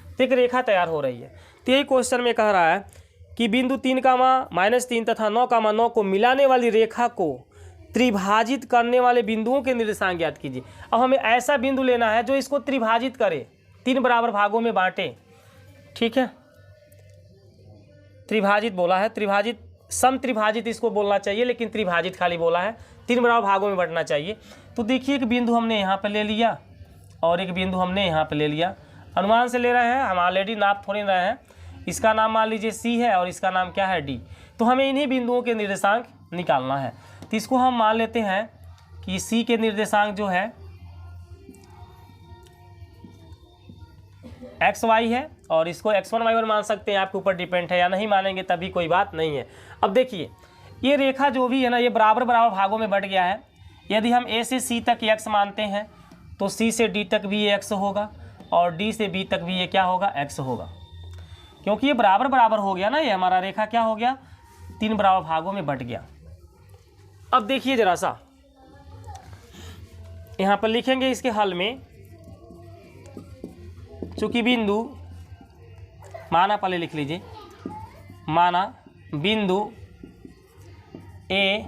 तो एक रेखा तैयार हो रही है। तो यही क्वेश्चन में कह रहा है कि बिंदु 3,-3 तथा 9,9 को मिलाने वाली रेखा को त्रिभाजित करने वाले बिंदुओं के निर्देशांक ज्ञात कीजिए। अब हमें ऐसा बिंदु लेना है जो इसको त्रिभाजित करे, 3 बराबर भागों में बांटे। ठीक है, त्रिभाजित बोला है, त्रिभाजित सम त्रिभाजित इसको बोलना चाहिए, लेकिन त्रिभाजित खाली बोला है, 3 बराबर भागों में बांटना चाहिए। तो देखिए एक बिंदु हमने यहाँ पर ले लिया और एक बिंदु हमने यहाँ पर ले लिया। अनुमान से ले रहे हैं, हम ऑलरेडी नाप थोड़ी रहे हैं। इसका नाम मान लीजिए सी है और इसका नाम क्या है डी। तो हमें इन्हीं बिंदुओं के निर्देशांक निकालना है। तो इसको हम मान लेते हैं कि सी के निर्देशांक जो है एक्स वाई है और इसको x1 y1 मान सकते हैं, आपके ऊपर डिपेंड है, या नहीं मानेंगे तभी कोई बात नहीं है। अब देखिए ये रेखा जो भी है ना, ये बराबर बराबर भागों में बट गया है। यदि हम a से c तक x मानते हैं तो c से d तक भी ये x होगा और d से b तक भी ये क्या होगा, x होगा, क्योंकि ये बराबर बराबर हो गया ना। ये हमारा रेखा क्या हो गया, 3 बराबर भागों में बट गया। अब देखिए जरा सा यहाँ पर लिखेंगे इसके हल में, चूंकि बिंदु माना, पहले लिख लीजिए, माना बिंदु ए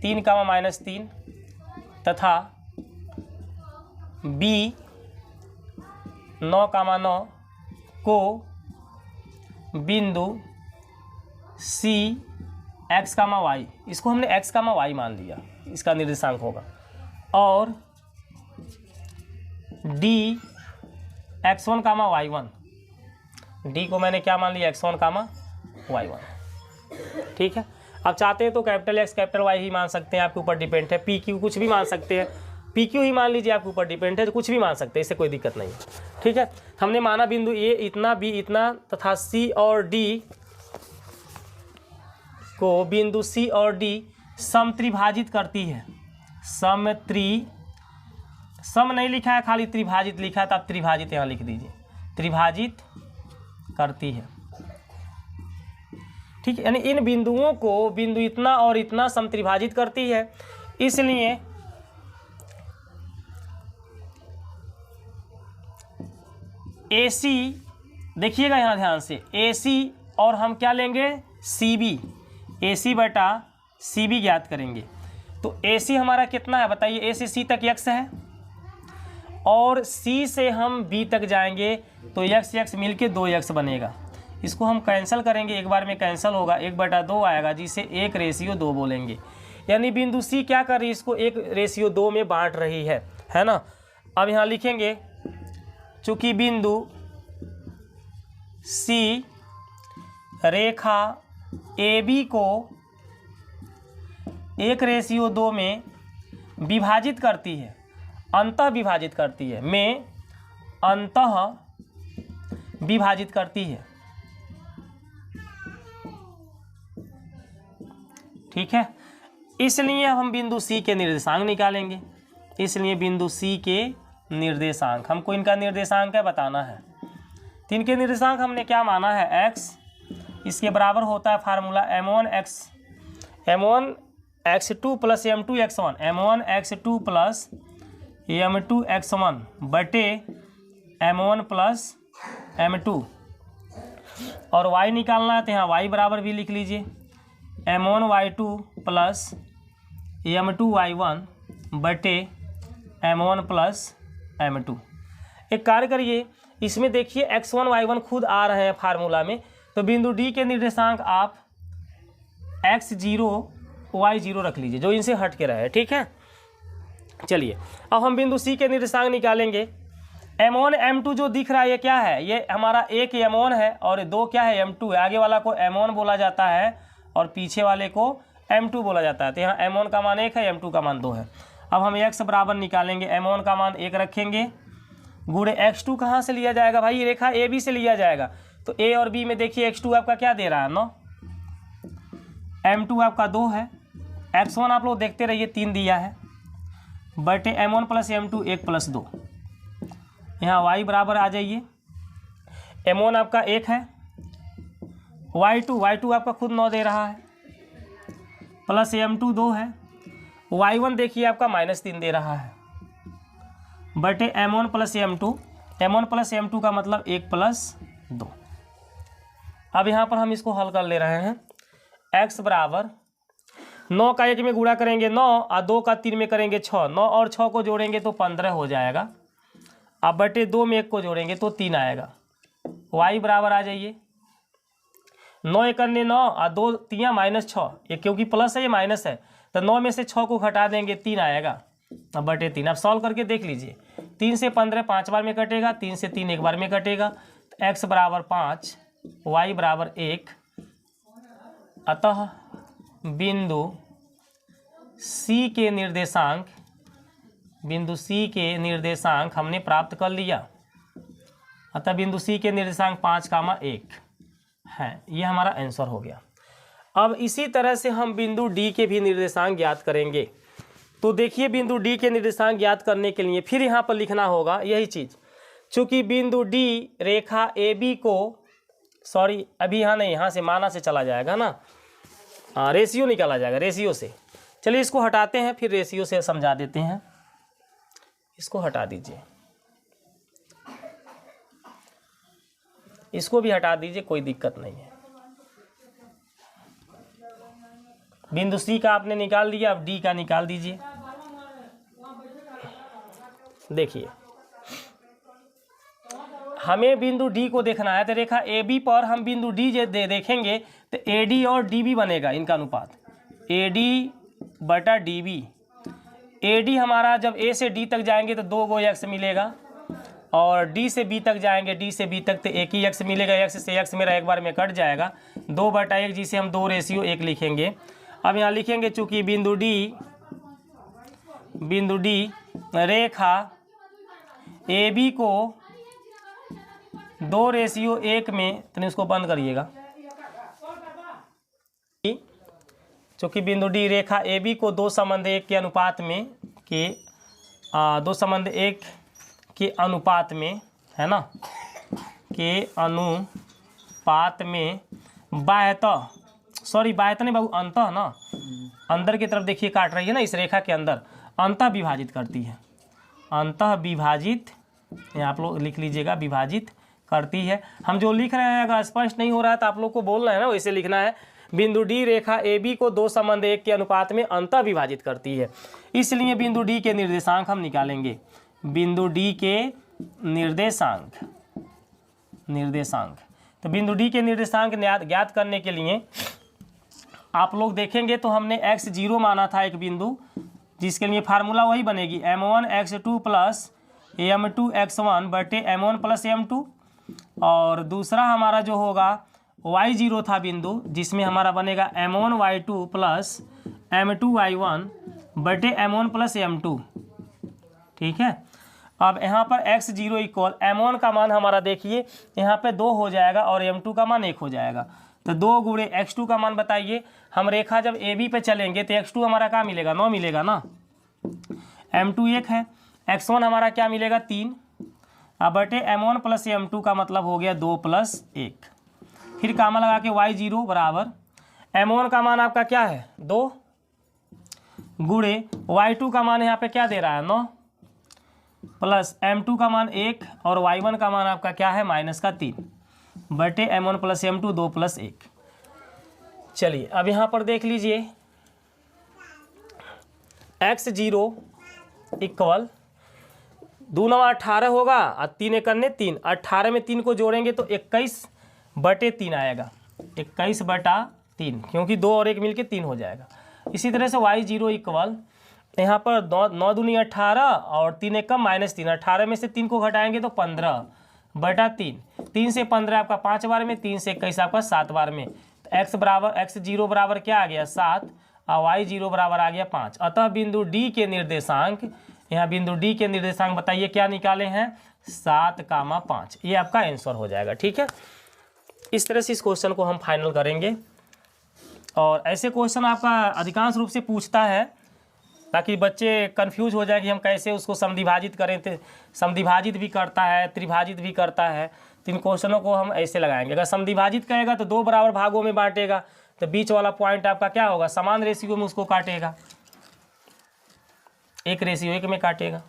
3,-3 तथा बी 9,9 को बिंदु सी x, y, इसको हमने x, y मान लिया, इसका निर्देशांक होगा, और d x1, y1, d को मैंने क्या मान लिया, x1, y1। ठीक है, अब चाहते हैं तो कैपिटल X कैपिटल Y ही मान सकते हैं, आपके ऊपर डिपेंड है। पी क्यू कुछ भी मान सकते हैं, पी क्यू ही मान लीजिए, आपके ऊपर डिपेंड है, तो कुछ भी मान सकते हैं, इससे कोई दिक्कत नहीं है। ठीक है, हमने माना बिंदु ए इतना, बी इतना तथा सी और डी को बिंदु सी और डी समत्रिभाजित करती है। सम नहीं लिखा है, खाली त्रिभाजित लिखा है, तो आप त्रिभाजित यहाँ लिख दीजिए, त्रिभाजित करती है। ठीक है, यानी इन बिंदुओं को बिंदु इतना और इतना समत्रिभाजित करती है। इसलिए AC, देखिएगा यहाँ ध्यान से, AC और हम क्या लेंगे, CB, AC बटा CB ज्ञात करेंगे। तो AC हमारा कितना है बताइए, A से C तक x है और C से हम B तक जाएंगे तो x मिलके 2x बनेगा। इसको हम कैंसिल करेंगे, एक बार में कैंसिल होगा, 1/2 आएगा, जिसे 1:2 बोलेंगे। यानी बिंदु C क्या कर रही है, इसको 1:2 में बांट रही है ना। अब यहाँ लिखेंगे, चूँकि बिंदु C रेखा AB को 1:2 में विभाजित करती है, अंतः विभाजित करती है, में अंतः विभाजित करती है। ठीक है, इसलिए हम बिंदु C के निर्देशांक निकालेंगे। इसलिए बिंदु C के निर्देशांक, हमको इनका निर्देशांक क्या बताना है। तो इनके निर्देशांक हमने क्या माना है, x, इसके बराबर होता है formula m1x2 plus m2x1, m1x2 plus m2x1 बटे m1 प्लस m2, और y निकालना है तो यहाँ y बराबर भी लिख लीजिए, m1y2 प्लस m2y1 बटे m1 प्लस m2। एक कार्य करिए, इसमें देखिए x1 y1 खुद आ रहे हैं फार्मूला में, तो बिंदु D के निर्देशांक आप x0 y0 रख लीजिए, जो इनसे हट के रहे। ठीक है, चलिए अब हम बिंदु C के निर्देशांक निकालेंगे। m1 m2 जो दिख रहा है ये क्या है, ये हमारा एक m1 है और 2 क्या है, m2 है। आगे वाला को m1 बोला जाता है और पीछे वाले को m2 बोला जाता है। तो यहाँ m1 का मान 1 है, m2 का मान 2 है। अब हम x बराबर निकालेंगे, m1 का मान 1 रखेंगे, गुणे x2 कहाँ से लिया जाएगा भाई, ये रेखा AB से लिया जाएगा। तो A और B में देखिए x2 आपका क्या दे रहा है, 9, m2 आपका 2 है, x1 आप लोग देखते रहिए 3 दिया है, बटे m1 प्लस m2 1 प्लस 2। यहाँ y बराबर आ जाइए, m1 आपका 1 है, y2 आपका खुद 9 दे रहा है, प्लस m2 2 है, y1 देखिए आपका -3 दे रहा है, बटे m1 प्लस m2 का मतलब 1 + 2। अब यहाँ पर हम इसको हल कर ले रहे हैं। x बराबर 9 का 1 में गुणा करेंगे 9 और 2 का 3 में करेंगे 6, 9 और 6 को जोड़ेंगे तो 15 हो जाएगा। अब बटे 2 में 1 को जोड़ेंगे तो 3 आएगा। y बराबर आ जाइए 9 × 9 और 2 × 6, ये क्योंकि प्लस है ये माइनस है तो 9 में से 6 को घटा देंगे 3 आएगा। अब बटे 3 अब सॉल्व करके देख लीजिए। 3 से 15 5 बार में कटेगा, 3 से 3 1 बार में कटेगा, तो x बराबर 5 y बराबर 1। अतः बिंदु C के निर्देशांक हमने प्राप्त कर लिया। अतः बिंदु C के निर्देशांक 5,1 है, ये हमारा आंसर हो गया। अब इसी तरह से हम बिंदु D के भी निर्देशांक ज्ञात करेंगे। तो देखिए बिंदु D के निर्देशांक ज्ञात करने के लिए फिर यहाँ पर लिखना होगा यही चीज़। चूँकि बिंदु D रेखा AB को, सॉरी अभी यहाँ नहीं, यहाँ से माना से चला जाएगा ना, रेशियो निकाला जाएगा, रेशियो से। चलिए इसको हटाते हैं फिर रेशियो से समझा देते हैं। इसको हटा दीजिए, इसको भी हटा दीजिए, कोई दिक्कत नहीं है। बिंदु C का आपने निकाल दिया, अब D का निकाल दीजिए। देखिए हमें बिंदु D को देखना है, तो रेखा AB पर हम बिंदु D देखेंगे तो AD और DB बनेगा, इनका अनुपात AD बटा DB। AD हमारा जब A से D तक जाएंगे तो 2 गो x मिलेगा, और D से B तक जाएंगे, D से B तक तो 1 ही x मिलेगा। x से x मेरा एक बार में कट जाएगा, 2/1 जिसे हम 2:1 लिखेंगे। अब यहाँ लिखेंगे चूँकि बिंदु D रेखा AB को 2:1 में, तो इसको बंद करिएगा। चूँकि बिंदु D रेखा AB को 2:1 के अनुपात में के 2:1 के अनुपात में, है ना, के अनुपात में बाह्यतः, सॉरी बाह्यतः नहीं बाबू, अंतः ना, अंदर की तरफ देखिए काट रही है ना, इस रेखा के अंदर अंतः विभाजित करती है। अंतः विभाजित, यहाँ आप लोग लिख लीजिएगा, विभाजित करती है। हम जो लिख रहे हैं अगर स्पष्ट नहीं हो रहा है तो आप लोग को बोलना है ना, वैसे लिखना है। बिंदु D रेखा AB को 2:1 के अनुपात में अंतः विभाजित करती है, इसलिए बिंदु D के निर्देशांक हम निकालेंगे। बिंदु D के निर्देशांक तो बिंदु D के निर्देशांक ज्ञात करने के लिए आप लोग देखेंगे तो हमने x0 माना था एक बिंदु, जिसके लिए फार्मूला वही बनेगी m1x2 प्लस m2x1 बटे m1 प्लस m2, और दूसरा हमारा जो होगा y0 था बिंदु, जिसमें हमारा बनेगा m1y2 प्लस m2y1 बटे m1 प्लस m2। ठीक है, अब यहाँ पर x0 इक्वल m1 का मान हमारा देखिए यहाँ पे 2 हो जाएगा और m2 का मान 1 हो जाएगा, तो 2 गुणे x2 का मान बताइए। हम रेखा जब AB पे चलेंगे तो x2 हमारा क्या मिलेगा, 9 मिलेगा ना, m2 1 है, x1 हमारा क्या मिलेगा 3, अब बटे m1 प्लस m2 का मतलब हो गया 2 + 1। फिर कामा लगा के y0 बराबर m1 का मान आपका क्या है 2 गुणे y2 का मान यहाँ पे क्या दे रहा है 9 प्लस m2 का मान 1 और y1 का मान आपका क्या है -3 बटे m1 प्लस m2 2 + 1। चलिए अब यहाँ पर देख लीजिए x0 इक्वल 2 9 18 होगा और 3 1 3, 18 में 3 को जोड़ेंगे तो 21/3 आएगा, 21/3, क्योंकि 2 और 1 मिलके 3 हो जाएगा। इसी तरह से y0 इक्वल यहाँ पर 9 दूनी 18 और 3 1 -3, 18 में से 3 को घटाएंगे तो 15/3, 3 से 15 आपका 5 बार में, 3 से 21 आपका 7 बार में, तो x0 बराबर क्या आ गया 7 और y0 बराबर आ गया 5। अतः बिंदु D के निर्देशांक, यहाँ बिंदु D के निर्देशांक बताइए क्या निकाले हैं 7,5, ये आपका आंसर हो जाएगा। ठीक है, इस तरह से इस क्वेश्चन को हम फाइनल करेंगे। और ऐसे क्वेश्चन आपका अधिकांश रूप से पूछता है ताकि बच्चे कंफ्यूज हो जाए कि हम कैसे उसको समद्विभाजित करें, तो समद्विभाजित भी करता है, त्रिभाजित भी करता है, तो इन क्वेश्चनों को हम ऐसे लगाएंगे। अगर समद्विभाजित कहेगा तो 2 बराबर भागों में बांटेगा, तो बीच वाला पॉइंट आपका क्या होगा, समान रेशियो में उसको काटेगा, 1:1 में काटेगा।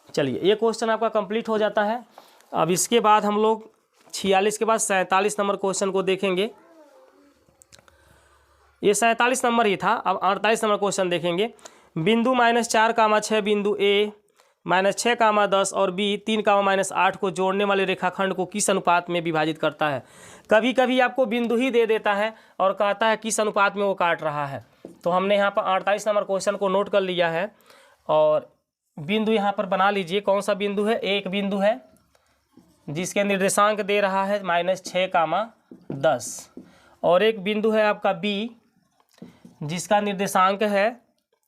चलिए ये क्वेश्चन आपका कंप्लीट हो जाता है। अब इसके बाद हम लोग 46 के बाद 47 नंबर क्वेश्चन को देखेंगे। ये 47 नंबर ही था। अब 48 नंबर क्वेश्चन देखेंगे। बिंदु -4, बिंदु ए -6, 10 और बी 3, -8 को जोड़ने वाले रेखाखंड को किस अनुपात में विभाजित करता है। कभी कभी आपको बिंदु ही दे देता है और कहता है किस अनुपात में वो काट रहा है। तो हमने यहाँ पर 48 नंबर क्वेश्चन को नोट कर लिया है और बिंदु यहाँ पर बना लीजिए। कौन सा बिंदु है, एक बिंदु है जिसके निर्देशांक दे रहा है -6, 10 और एक बिंदु है आपका बी जिसका निर्देशांक है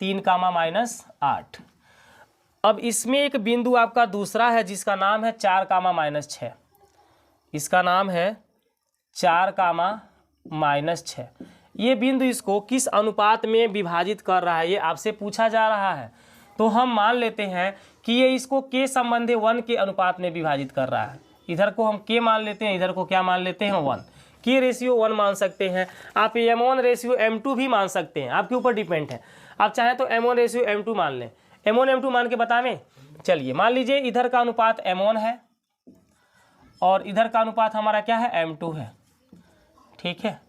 3, -8। अब इसमें एक बिंदु आपका दूसरा है जिसका नाम है 4, -6। इसका नाम है 4, -6। ये बिंदु इसको किस अनुपात में विभाजित कर रहा है, ये आपसे पूछा जा रहा है। तो हम मान लेते हैं कि ये इसको के संबंधी 1 के अनुपात में विभाजित कर रहा है। इधर को हम के मान लेते हैं, इधर को क्या मान लेते हैं, 1। के रेशियो 1 मान सकते हैं आप, M1 रेशियो M2 भी मान सकते हैं, आपके ऊपर डिपेंड है। आप चाहें तो M1 रेशियो M2 मान लें। M1 M2 मान के बतावें। चलिए मान लीजिए इधर का अनुपात M1 है और इधर का अनुपात हमारा क्या है, M2 है। ठीक है,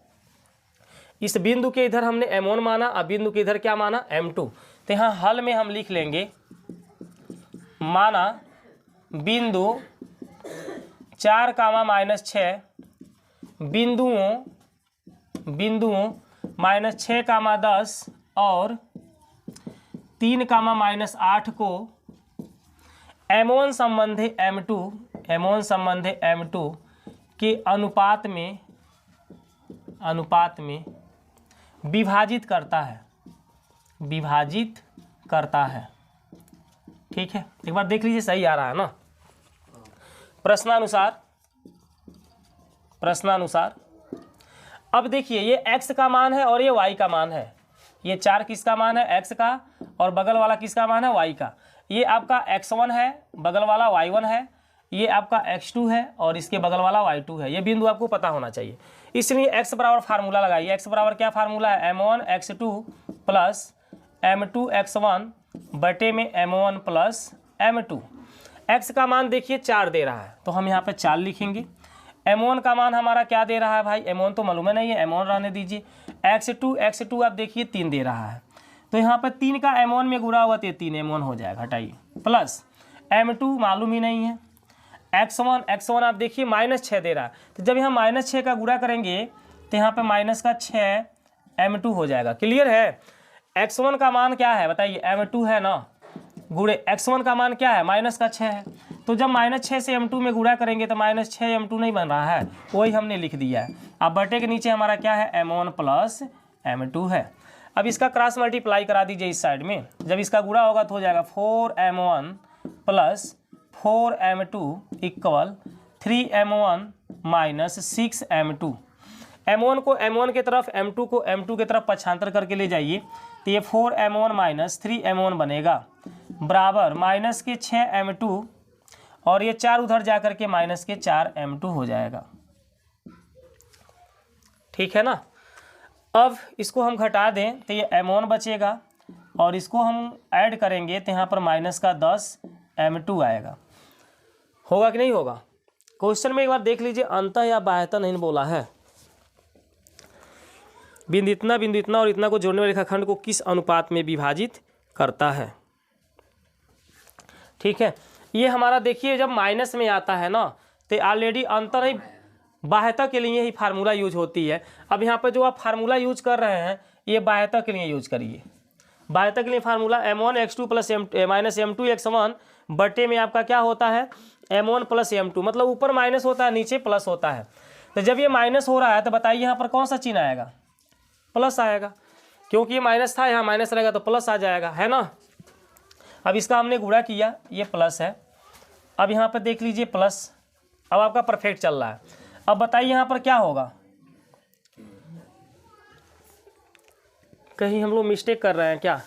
इस बिंदु के इधर हमने M1 माना, अब बिंदु के इधर क्या माना, M2। तो यहाँ हल में हम लिख लेंगे, माना बिंदु 4, -6 बिंदुओं -6, 10 और 3, -8 को M1 संबंधी M2 के अनुपात में विभाजित करता है। ठीक है, एक बार देख लीजिए सही आ रहा है ना। प्रश्नानुसार अब देखिए ये x का मान है और ये y का मान है। ये 4 किसका मान है, x का, और बगल वाला किसका मान है, y का। ये आपका x1 है, बगल वाला y1 है, ये आपका x2 है और इसके बगल वाला y2 है। ये बिंदु आपको पता होना चाहिए। इसलिए x बराबर फार्मूला लगाइए। x बराबर क्या फार्मूला है, m1x2 प्लस m2x1 बटे में m1 प्लस m2। x का मान देखिए 4 दे रहा है तो हम यहाँ पे 4 लिखेंगे। m1 का मान हमारा क्या दे रहा है भाई, m1 तो मालूम नहीं है, m1 रहने दीजिए। x2 आप देखिए 3 दे रहा है तो यहाँ पर 3 का m1 में गुणा हुआ तो 3 m1 हो जाएगा, हटाइए, प्लस m2 मालूम ही नहीं है। x1 आप देखिए -6 दे रहा है तो जब यहाँ -6 का गुणा करेंगे तो यहाँ पे -6 m2 हो जाएगा। क्लियर है। x1 का मान क्या है बताइए, m2 है ना, गुणे x1 का मान क्या है, -6 है। तो जब -6 से m2 में गुणा करेंगे तो -6 m2 नहीं बन रहा है, वही हमने लिख दिया है। अब बटे के नीचे हमारा क्या है, m1 प्लस m2 है। अब इसका क्रॉस मल्टीप्लाई करा दीजिए इस साइड में, जब इसका गुणा होगा तो हो जाएगा 4m1 plus 4m2 equal 3m1 minus 6m2। m1 को m1 के तरफ, m2 को m2 के तरफ पक्षांतर करके ले जाइए तो ये 4m1 माइनस 3m1 बनेगा बराबर माइनस के 6m2 और ये 4 उधर जा कर के माइनस के 4m2 हो जाएगा। ठीक है ना। अब इसको हम घटा दें तो ये m1 बचेगा और इसको हम ऐड करेंगे तो यहाँ पर माइनस का 10m2 आएगा। होगा कि नहीं होगा। क्वेश्चन में एक बार देख लीजिए, अंतः या बाह्यतः नहीं बोला है। बिंदु इतना और इतना को जोड़ने वाले रेखाखंड को किस अनुपात में विभाजित करता है। ठीक है, ये हमारा देखिए जब माइनस में आता है ना तो ऑलरेडी अंतर ही बाह्यतः के लिए ही फार्मूला यूज होती है। अब यहाँ पर जो आप फार्मूला यूज कर रहे हैं ये बाह्यतः के लिए यूज करिए। बाह्यतः के लिए formula m1x2 plus minus m2x1 बटे में आपका क्या होता है, m1 प्लस m2, मतलब ऊपर माइनस होता है नीचे प्लस होता है। तो जब ये माइनस हो रहा है तो बताइए यहाँ पर कौन सा चिन्ह आएगा, प्लस आएगा, क्योंकि ये माइनस था, यहाँ माइनस रहेगा तो प्लस आ जाएगा, है ना। अब इसका हमने गुणा किया, ये प्लस है। अब यहाँ पर देख लीजिए प्लस, अब आपका परफेक्ट चल रहा है। अब बताइए यहाँ पर क्या होगा, कहीं हम लोग मिस्टेक कर रहे हैं क्या।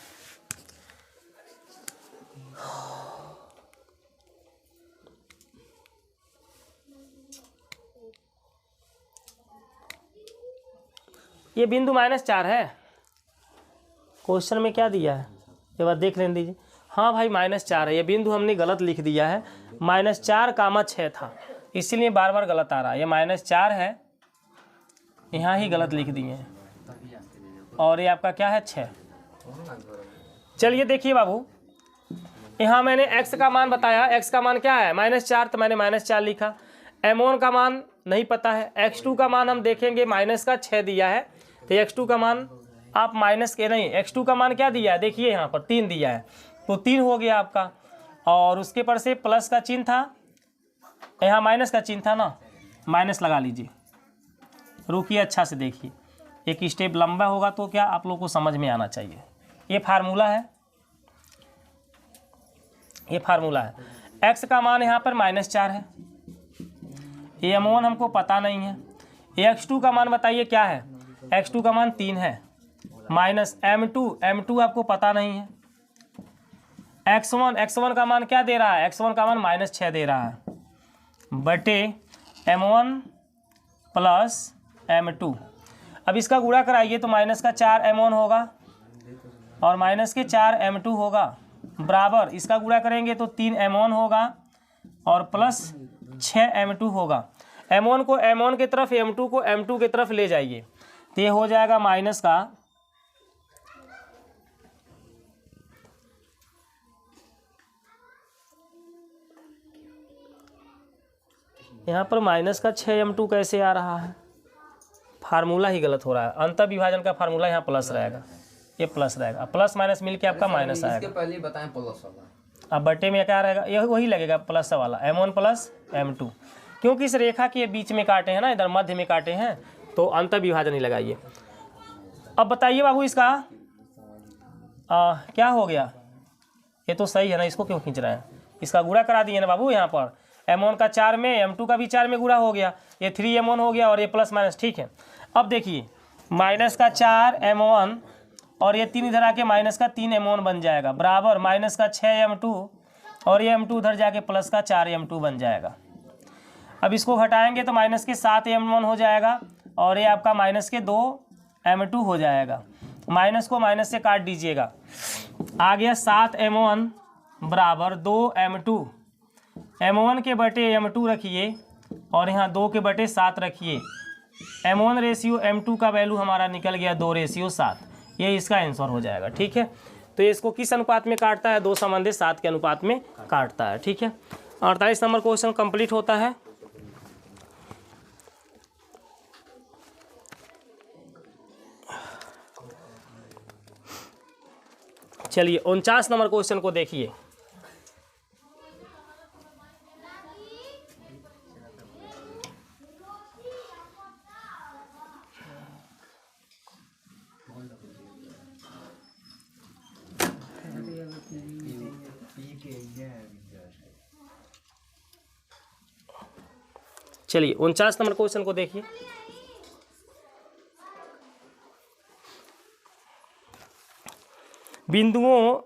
ये बिंदु -4 है। क्वेश्चन में क्या दिया है ये बात देख लेने दीजिए। हाँ भाई -4 है, ये बिंदु हमने गलत लिख दिया है। -4, 6 था, इसीलिए बार बार गलत आ रहा है। ये -4 है, यहाँ ही गलत लिख दिए हैं, और ये आपका क्या है 6। चलिए देखिए बाबू, यहाँ मैंने x का मान बताया। x का मान क्या है -4, तो मैंने -4 लिखा। m1 का मान नहीं पता है। x2 का मान हम देखेंगे, -6 दिया है, तो x2 का मान आप x2 का मान क्या दिया है, देखिए यहाँ पर 3 दिया है, तो 3 हो गया आपका। और उसके पर से प्लस का चिन्ह था, यहाँ माइनस का चिन्ह था ना, माइनस लगा लीजिए। रुकिए अच्छा से देखिए, एक स्टेप लंबा होगा तो क्या आप लोग को समझ में आना चाहिए। ये फार्मूला है, ये फार्मूला है। x का मान यहाँ पर -4 है, ये m1 हमको पता नहीं है। x2 का मान बताइए क्या है, x2 का मान 3 है, माइनस m2 आपको पता नहीं है। x1 का मान क्या दे रहा है, x1 का मान -6 दे रहा है, बटे m1 प्लस m2। अब इसका गुणा कराइए तो -4 m1 होगा और -4 m2 होगा, बराबर इसका गुणा करेंगे तो 3 m1 होगा और प्लस 6 m2 होगा। m1 को m1 की तरफ, m2 को m2 की तरफ ले जाइए, तो ये हो जाएगा माइनस का यहाँ पर -6 m2 कैसे आ रहा है, फार्मूला ही गलत हो रहा है। अंतर विभाजन का फार्मूला यहाँ प्लस रहेगा, ये प्लस रहेगा, प्लस माइनस मिल के आपका माइनस आएगा। इसके पहले बताएं प्लस वाला, अब बटे में क्या रहेगा, यह वही लगेगा प्लस वाला, m1 प्लस m2, क्योंकि इस रेखा के बीच में काटे हैं ना, इधर मध्य में काटे हैं, तो अंतर विभाजन ही लगाइए। अब बताइए बाबू इसका क्या हो गया, ये तो सही है ना, इसको क्यों खींच रहे हैं, इसका गुणा करा दिए ना बाबू। यहाँ पर m1 का 4 में, m2 का भी 4 में गुणा हो गया, ये 3m1 हो गया और ये प्लस माइनस, ठीक है। अब देखिए -4 m1 और ये 3 इधर आके -3 m1 बन जाएगा, बराबर -6 m2 और ये m2 उधर जाके प्लस का 4 m2 बन जाएगा। अब इसको घटाएंगे तो -7 m1 हो जाएगा और ये आपका -2 m2 हो जाएगा। माइनस को माइनस से काट दीजिएगा, आ गया 7 m1 बराबर 2 m2। m1 के बटे m2 रखिए और यहाँ 2 के बटे 7 रखिए। m1 रेशियो m2 का वैल्यू हमारा निकल गया 2:7, ये इसका आंसर हो जाएगा, ठीक है। तो ये इसको किस अनुपात में काटता है, 2:7 के अनुपात में काटता है, ठीक है। 48 नंबर क्वेश्चन कंप्लीट होता है। चलिए 49 नंबर क्वेश्चन को देखिए। चलिए 49 नंबर क्वेश्चन को देखिए। बिंदुओं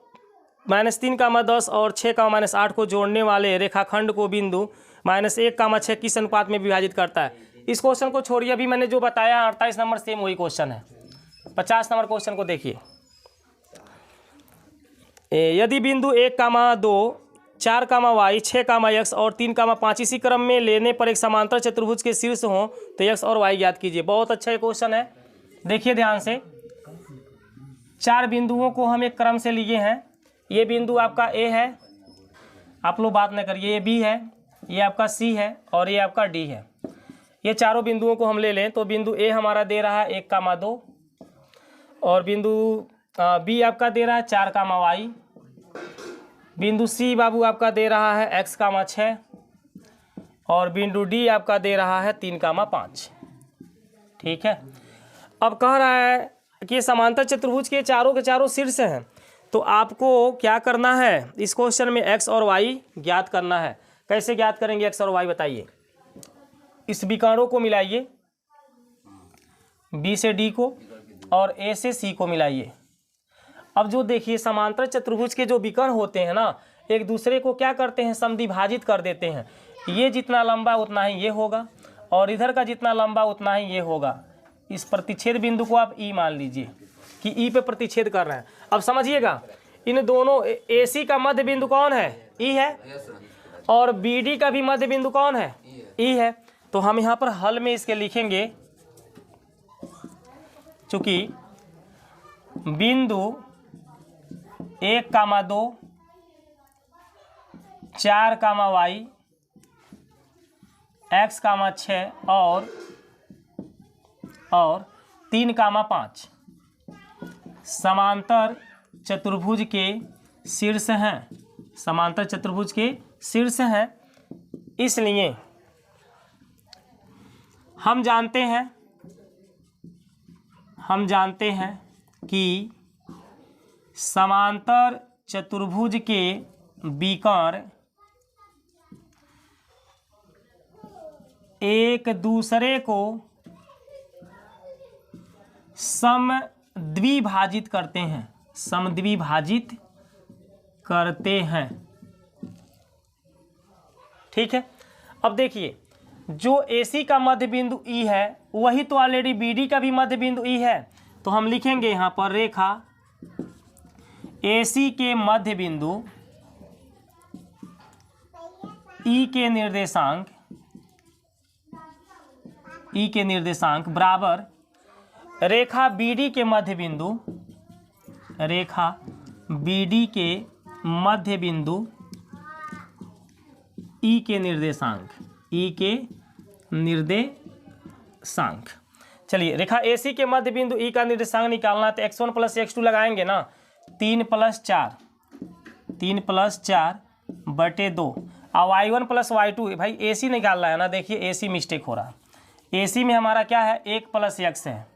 -3, 10 और 6, -8 को जोड़ने वाले रेखाखंड को बिंदु -1, 6 किस अनुपात में विभाजित करता है। इस क्वेश्चन को छोड़िए, अभी मैंने जो बताया 48 नंबर सेम वही क्वेश्चन है। 50 नंबर क्वेश्चन को देखिए। यदि बिंदु 1, 2, 4, y, 6, x और 3, 5 इसी क्रम में लेने पर एक समांतर चतुर्भुज के शीर्ष हों तो x और y ज्ञात कीजिए। बहुत अच्छा क्वेश्चन है, देखिए ध्यान से। 4 बिंदुओं को हम एक क्रम से लिए हैं। ये बिंदु आपका A है, आप लोग बात न करिए, ये B है, ये आपका C है और ये आपका D है। ये चारों बिंदुओं को हम ले लें तो बिंदु A हमारा दे रहा है 1, 2 और बिंदु B आपका दे रहा है 4, y। बिंदु C बाबू आपका दे रहा है x, 6 और बिंदु D आपका दे रहा है 3, 5, ठीक है। अब कह रहा है कि समांतर चतुर्भुज के चारों के चारों शीर्ष हैं, तो आपको क्या करना है, इस क्वेश्चन में x और y ज्ञात करना है। कैसे ज्ञात करेंगे x और y बताइए। इस विकर्णों को मिलाइए, B से D को और A से C को मिलाइए। अब जो देखिए समांतर चतुर्भुज के जो विकर्ण होते हैं ना, एक दूसरे को क्या करते हैं, समद्विभाजित कर देते हैं। ये जितना लंबा उतना ही ये होगा और इधर का जितना लंबा उतना ही ये होगा। इस प्रतिच्छेद बिंदु को आप ई मान लीजिए कि ई पे प्रतिच्छेद कर रहे हैं। अब समझिएगा, इन दोनों AC का मध्य बिंदु कौन है? ई है। और BD का भी मध्य बिंदु कौन है? ई है। तो हम यहाँ पर हल में इसके लिखेंगे, चूंकि बिंदु 1,2 4,y x,6 और 3,5 समांतर चतुर्भुज के शीर्ष हैं, समांतर चतुर्भुज के शीर्ष हैं। इसलिए हम जानते हैं कि समांतर चतुर्भुज के विकर्ण एक दूसरे को समद्विभाजित करते हैं, समद्विभाजित करते हैं। ठीक है। अब देखिए, जो AC का मध्य बिंदु E है वही तो ऑलरेडी BD का भी मध्य बिंदु E है। तो हम लिखेंगे यहाँ पर रेखा AC के मध्य बिंदु E के निर्देशांक बराबर रेखा BD के मध्य बिंदु, रेखा BD के मध्य बिंदु E के निर्देशांक, E के निर्देशांक। चलिए, रेखा AC के मध्य बिंदु E का निर्देशांक निकालना है तो x1 + x2 लगाएंगे ना, 3 + 4 बटे 2 और y1 + y2। भाई AC निकालना है ना, देखिए AC मिस्टेक हो रहा है। AC में हमारा क्या है? 1 + x है,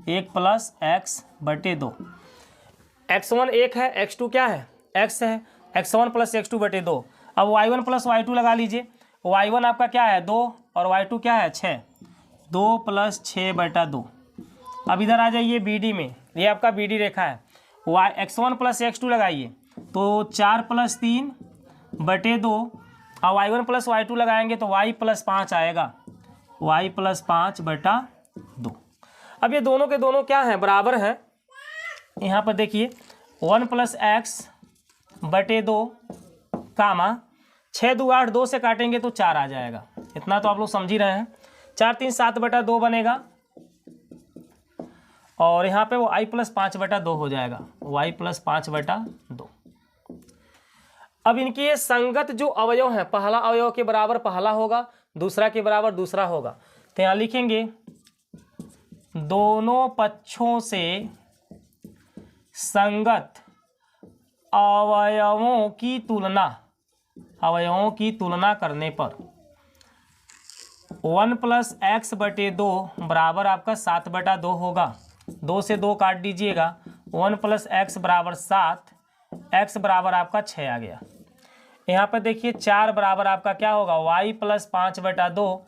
1 + x बटे 2। x1 1 है, x2 क्या है? x है, x1 + x2 बटे 2। अब y1 + y2 लगा लीजिए। y1 आपका क्या है? 2 और y2 क्या है? 6। 2 + 6 बटा 2। अब इधर आ जाइए BD में, ये आपका BD रेखा है। x1 + x2 लगाइए तो 4 + 3 बटे 2 और y1 + y2 लगाएंगे तो y + 5 आएगा, y + 5 बटा 2। अब ये दोनों के दोनों क्या हैं? बराबर हैं। यहाँ पर देखिए 1 + x बटे 2 कामा 6 2 8, 2 से काटेंगे तो 4 आ जाएगा। इतना तो आप लोग समझ ही रहे हैं। 4 3 7 बटा 2 बनेगा और यहाँ पे वो i + 5 बटा 2 हो जाएगा, y + 5 बटा 2। अब इनके ये संगत जो अवयव हैं, पहला अवयव के बराबर पहला होगा, दूसरा के बराबर दूसरा होगा। तो यहाँ लिखेंगे दोनों पक्षों से संगत अवयवों की तुलना करने पर 1 + x बटे 2 बराबर आपका 7 बटा 2 होगा। 2 से 2 काट दीजिएगा, 1 + x बराबर 7, x बराबर आपका 6 आ गया। यहाँ पर देखिए 4 बराबर आपका क्या होगा? y + 5 बटा 2।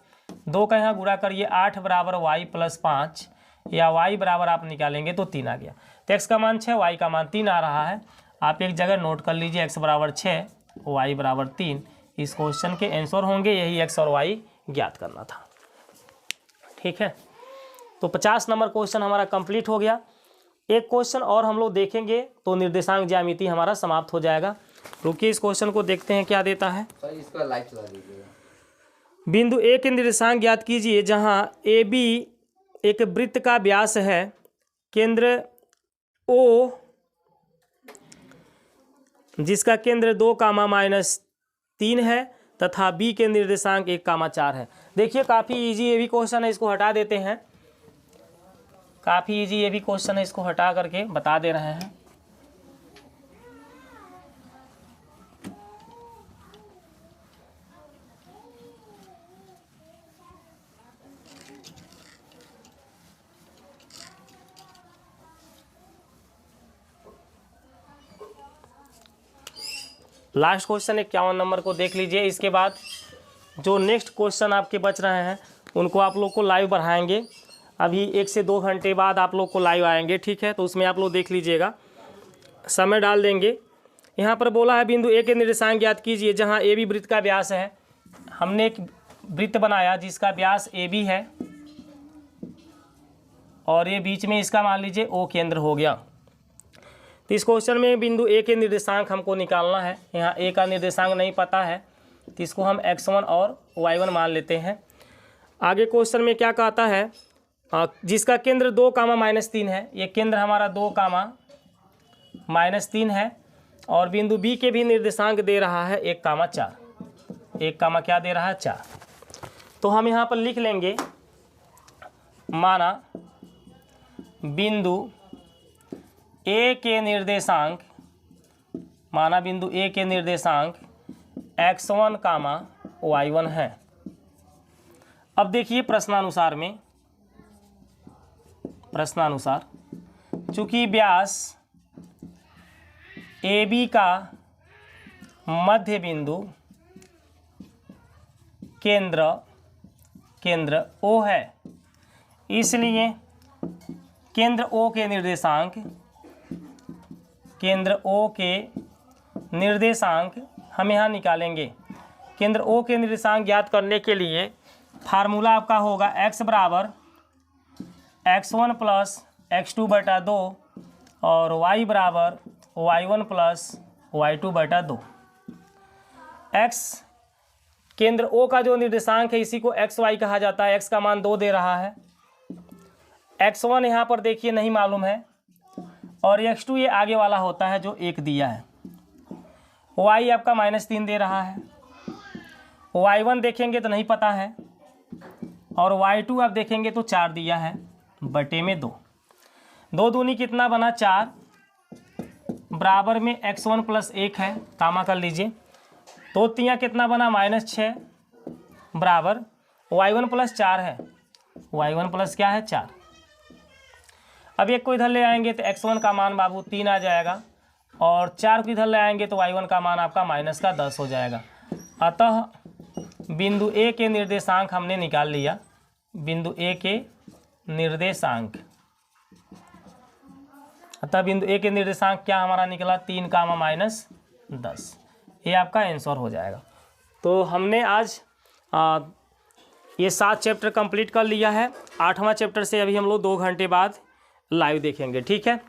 2 का यहाँ गुणा करिए, 8 बराबर y + 5 या y बराबर आप निकालेंगे तो 3 आ गया। तो x का मान 6, y का मान 3 आ रहा है। आप एक जगह नोट कर लीजिए, x बराबर 6, y बराबर 3 इस क्वेश्चन के आंसर होंगे। यही x और y ज्ञात करना था। ठीक है, तो 50 नंबर क्वेश्चन हमारा कंप्लीट हो गया। एक क्वेश्चन और हम लोग देखेंगे तो निर्देशांक ज्यामिति हमारा समाप्त हो जाएगा। रुकिए, इस क्वेश्चन को देखते हैं क्या देता है। इसका लाइट चला दीजिएगा। बिंदु A के निर्देशांक ज्ञात कीजिए जहां AB एक वृत्त का व्यास है, केंद्र O जिसका केंद्र 2,-3 है तथा B के निर्देशांक 1,4 है। देखिए काफ़ी इजी ये भी क्वेश्चन है, इसको हटा देते हैं। काफ़ी इजी ये भी क्वेश्चन है, इसको हटा करके बता दे रहे हैं। लास्ट क्वेश्चन 51 नंबर को देख लीजिए। इसके बाद जो नेक्स्ट क्वेश्चन आपके बच रहे हैं उनको आप लोग को लाइव बढ़ाएंगे। अभी 1 से 2 घंटे बाद आप लोग को लाइव आएंगे। ठीक है, तो उसमें आप लोग देख लीजिएगा, समय डाल देंगे। यहाँ पर बोला है बिंदु A के निर्देशांक ज्ञात कीजिए जहाँ AB वृत्त का व्यास है। हमने एक वृत्त बनाया जिसका व्यास AB है। और ये बीच में इसका मान लीजिए O केंद्र हो गया। तो इस क्वेश्चन में बिंदु A के निर्देशांक हमको निकालना है। यहाँ A का निर्देशांक नहीं पता है तो इसको हम x1 और y1 मान लेते हैं। आगे क्वेश्चन में क्या कहता है, जिसका केंद्र 2, -3 है। ये केंद्र हमारा 2, -3 है और बिंदु B के भी निर्देशांक दे रहा है 1, 4। 1, क्या दे रहा है 4। तो हम यहाँ पर लिख लेंगे, माना बिंदु A के निर्देशांक, x1, y1 है। अब देखिए प्रश्नानुसार चूंकि व्यास AB का मध्य बिंदु केंद्र O है, इसलिए केंद्र O के निर्देशांक हम यहाँ निकालेंगे। केंद्र O के निर्देशांक ज्ञात करने के लिए फार्मूला आपका होगा x बराबर x1 प्लस x2/2 और y बराबर y1 प्लस y2/2। x केंद्र O का जो निर्देशांक है इसी को xy कहा जाता है। x का मान 2 दे रहा है, x1 यहाँ पर देखिए नहीं मालूम है और x2 ये आगे वाला होता है जो 1 दिया है। y आपका -3 दे रहा है, y1 देखेंगे तो नहीं पता है और y2 आप देखेंगे तो 4 दिया है बटे में 2। 2 दूनी कितना बना 4, बराबर में x1 प्लस 1 है, कामा कर लीजिए। तो 3 कितना बना -6, बराबर y1 प्लस 4 है, y1 प्लस क्या है 4। अब एक को इधर ले आएंगे तो x1 का मान बाबू 3 आ जाएगा और 4 को इधर ले आएंगे तो y1 का मान आपका -10 हो जाएगा। अतः बिंदु A के निर्देशांक हमने निकाल लिया। बिंदु A के निर्देशांक, अतः बिंदु A के निर्देशांक क्या हमारा निकला 3, -10। ये आपका आंसर हो जाएगा। तो हमने आज ये 7 चैप्टर कंप्लीट कर लिया है। 8वां चैप्टर से अभी हम लोग 2 घंटे बाद लाइव देखेंगे, ठीक है।